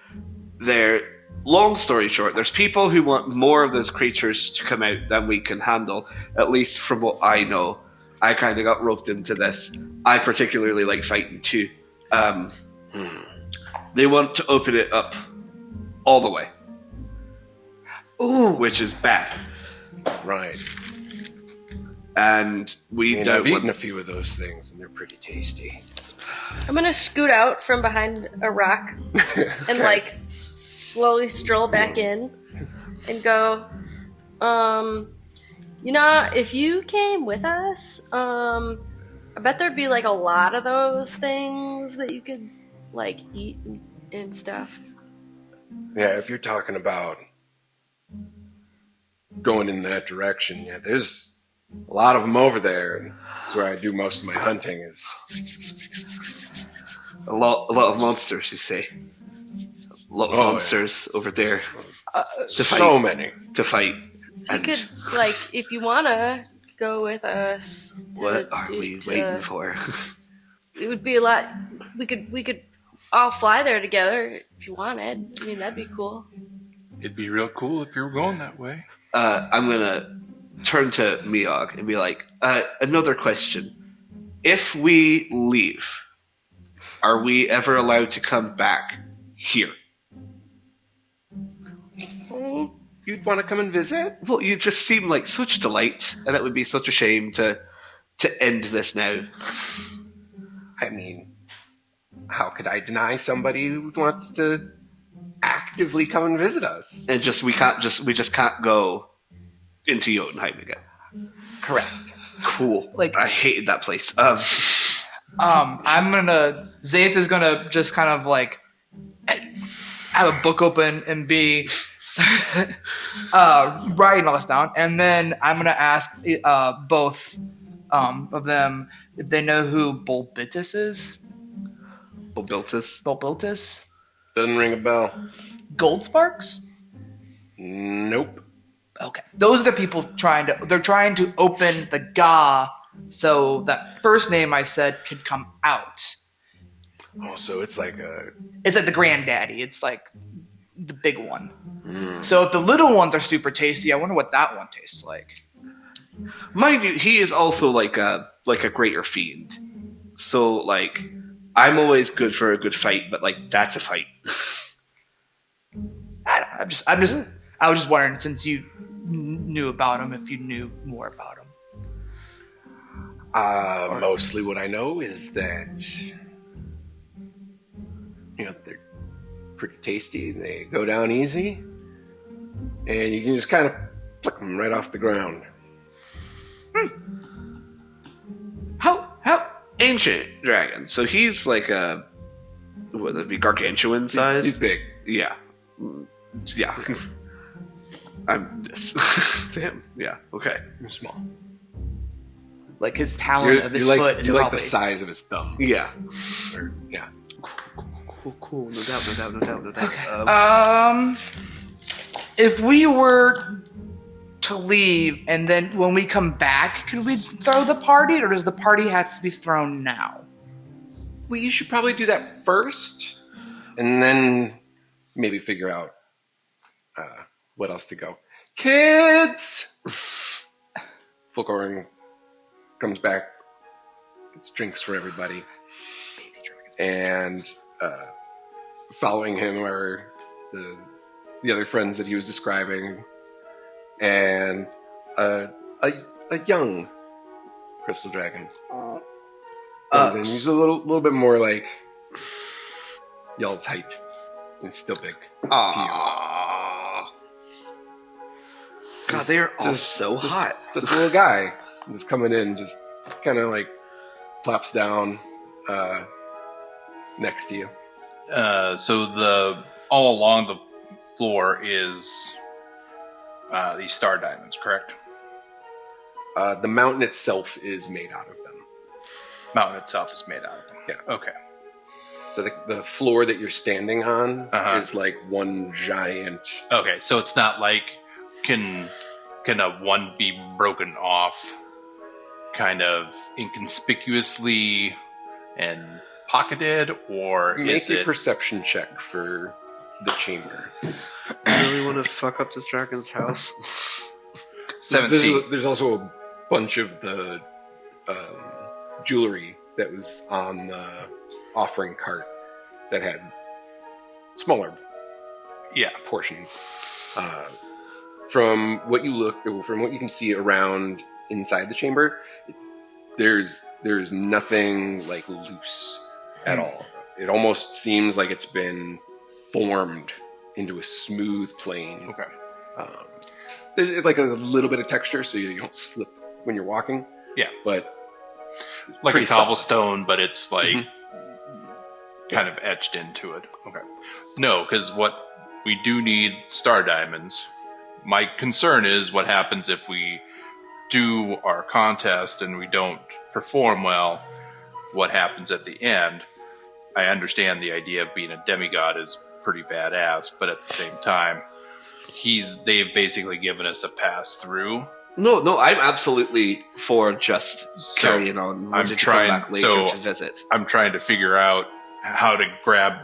long story short, there's people who want more of those creatures to come out than we can handle, at least from what I know. I kind of got roped into this. I particularly like fighting too. They want to open it up all the way. Ooh. Which is bad. Right. And I've eaten a few of those things, and they're pretty tasty. I'm gonna scoot out from behind a rock and Okay. slowly stroll back in and go, if you came with us, I bet there'd be like a lot of those things that you could like eat and stuff. Yeah, if you're talking about going in that direction, yeah, there's a lot of them over there, and that's where I do most of my hunting. Is a lot of monsters, you say. A lot of monsters over there so many to fight. So you could, like, if you wanna go with us. What are we waiting for? It would be a lot. We could all fly there together if you wanted. I mean, that'd be cool. It'd be real cool if you were going that way. I'm gonna turn to Miog and be like, another question. If we leave, are we ever allowed to come back here? Oh, you'd want to come and visit? Well, you just seem like such a delight, and it would be such a shame to end this now. I mean, how could I deny somebody who wants to actively come and visit us? And we just can't go into Jotunheim again. Correct. Cool. Like- I hated that place. Zaith is gonna just kind of like have a book open and be writing all this down, and then I'm gonna ask both of them if they know who Bolbitis is. Bolbiltis. Bolbiltis? Doesn't ring a bell. Goldsparks? Nope. Okay. Those are the people trying to open the Ga so that first name I said could come out. Oh, so it's like It's like the granddaddy. It's like the big one. Mm. So if the little ones are super tasty, I wonder what that one tastes like. Mind you, he is also like a greater fiend. So like, I'm always good for a good fight, but like that's a fight. I was just wondering, since you knew about him, if you knew more about him. Mostly what I know is that, they're pretty tasty. They go down easy, and you can just kind of pluck them right off the ground. How ancient dragon? So he's like a what would that be, gargantuan size? He's big. Yeah. Yeah. I'm this to him. Yeah. Okay. You're small. Like his talon of his foot is you're probably like the size of his thumb. Yeah. Yeah. Cool. No doubt. Okay. If we were to leave and then when we come back, could we throw the party, or does the party have to be thrown now? Well, you should probably do that first, and then maybe figure out what else to go. Kids! Fulcoring comes back, gets drinks for everybody, and following him are the other friends that he was describing, and a young crystal dragon. And he's a little bit more like y'all's height, and still big to you. God, they're all so hot. Just a little guy, just coming in, just kind of like plops down next to you. So all along the floor is these star diamonds, correct? The mountain itself is made out of them. Mountain itself is made out of them. Yeah. Okay. So the floor that you're standing on Uh-huh. is like one giant. Okay, so it's not like can a one be broken off kind of inconspicuously and pocketed, or Make is a it perception check for the chamber. I really want to fuck up this dragon's house. 17? There's also a bunch of the jewelry that was on the offering cart that had smaller Yeah. portions. From what you can see around inside the chamber, there's nothing like loose at all. It almost seems like it's been formed into a smooth plane. Okay. There's like a little bit of texture, so you don't slip when you're walking. Yeah. But Like a pretty solid. cobblestone, but it's like kind of etched into it. Okay. No, because what we do need star diamonds. My concern is what happens if we do our contest and we don't perform well. What happens at the end? I understand the idea of being a demigod is pretty badass, but at the same time, they've basically given us a pass through. No, I'm absolutely for just carrying on. I'm to trying- come back later so- to visit. I'm trying to figure out how to grab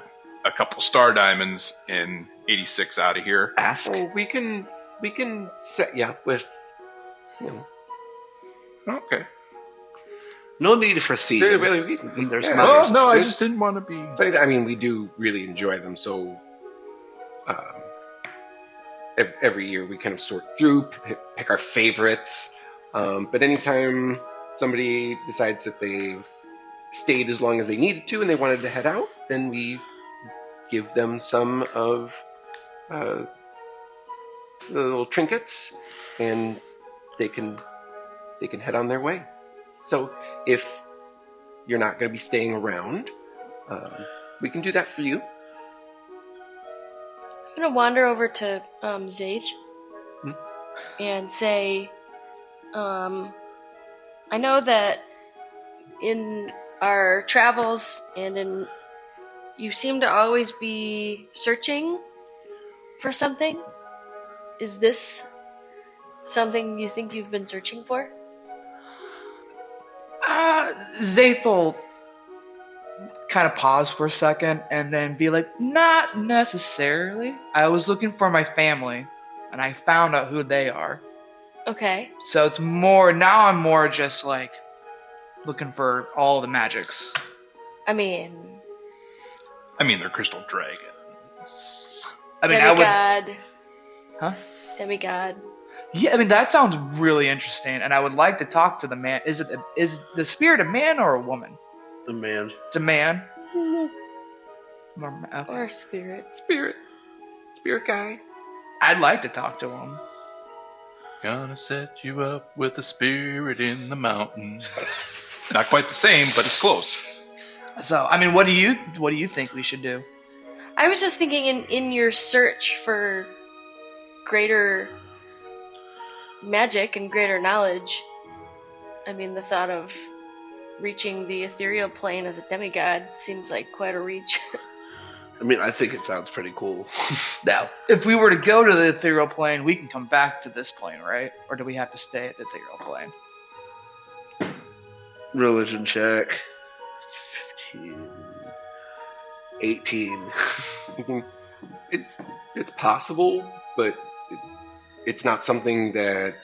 a couple star diamonds in 86 out of here. Ask. well, we can set you up with, Okay. No need for thieving. There's yeah, matters. No, I there's- just didn't want to be. But I mean, we do really enjoy them. So every year we kind of sort through, pick our favorites. But anytime somebody decides that they've stayed as long as they needed to and they wanted to head out, then we give them some of the little trinkets, and they can head on their way. So if you're not going to be staying around, we can do that for you. I'm gonna wander over to Zaith and say, I know that in our travels and you seem to always be searching for something. Is this something you think you've been searching for? Zaithel kind of pause for a second and then be like, not necessarily. I was looking for my family, and I found out who they are. Okay. So it's more, now I'm more just like looking for all the magics. I mean, they're crystal dragons. I mean, I would. demigod. Huh? Demigod. Yeah, I mean, that sounds really interesting, and I would like to talk to the man. Is the spirit a man or a woman? The man. It's a man. Or a spirit. Spirit guy. I'd like to talk to him. Gonna set you up with a spirit in the mountain. Not quite the same, but it's close. So, I mean, what do you think we should do? I was just thinking in your search for greater magic and greater knowledge, I mean, the thought of reaching the ethereal plane as a demigod seems like quite a reach. I mean, I think it sounds pretty cool. Now, if we were to go to the ethereal plane, we can come back to this plane, right? Or do we have to stay at the ethereal plane? Religion check. 15. 18. I think it's possible, but it's not something that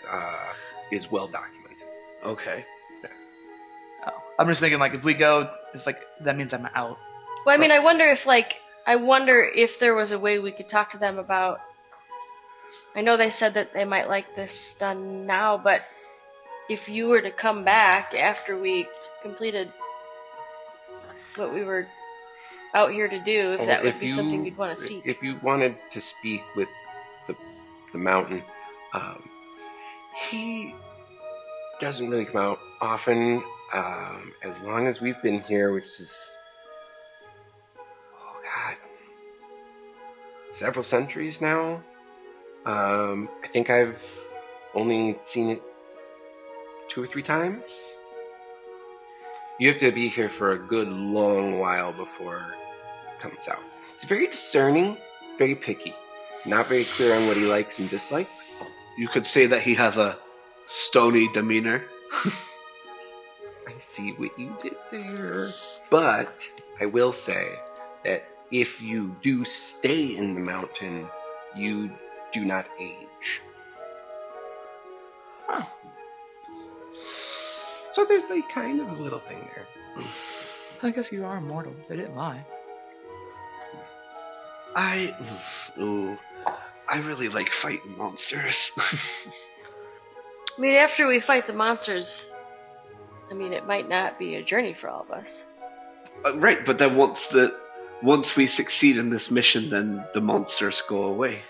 is well documented. Okay. Oh, I'm just thinking, like, if we go, if like that means I'm out. Well, I mean, I wonder if there was a way we could talk to them about. I know they said that they might like this done now, but if you were to come back after we completed what we were out here to do, if that would be something you'd want to seek. If you wanted to speak with the mountain, he doesn't really come out often. As long as we've been here, which is several centuries now. I think I've only seen it 2 or 3 times. You have to be here for a good long while before it comes out. It's very discerning, very picky, not very clear on what he likes and dislikes. You could say that he has a stony demeanor. I see what you did there. But I will say that if you do stay in the mountain, you do not age. Huh. So there's like kind of a little thing there. I guess you are immortal. They didn't lie. I really like fighting monsters. I mean, after we fight the monsters, I mean, it might not be a journey for all of us. Right, but then once we succeed in this mission, then the monsters go away.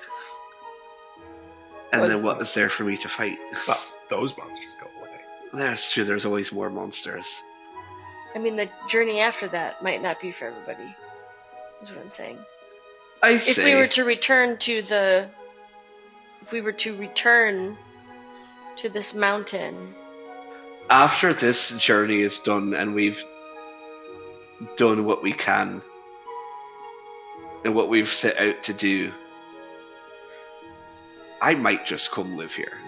And then what is there for me to fight? Well, those monsters go away. That's true, there's always more monsters. I mean, the journey after that might not be for everybody, is what I'm saying. If we were to return to this mountain. After this journey is done and we've done what we can and what we've set out to do, I might just come live here.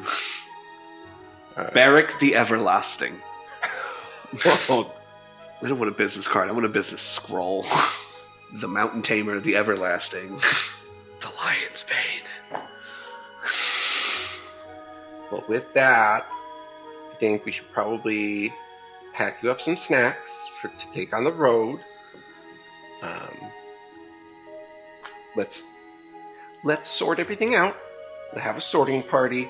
Berric the Everlasting. I don't want a business card, I want a business scroll. The Mountain Tamer, the Everlasting. The Lion's Bane. Well, with that, I think we should probably pack you up some snacks to take on the road. Let's sort everything out. We'll have a sorting party.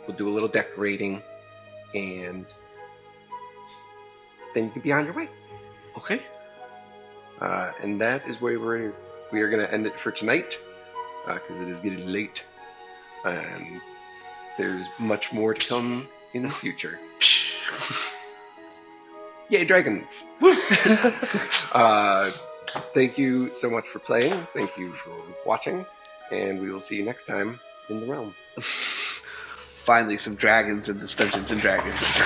We'll do a little decorating, and then you can be on your way. Okay. And that is where we are going to end it for tonight, because it is getting late. And there's much more to come in the future. Yay, dragons! Thank you so much for playing. Thank you for watching. And we will see you next time in the realm. Finally, some dragons in this Dungeons and Dragons.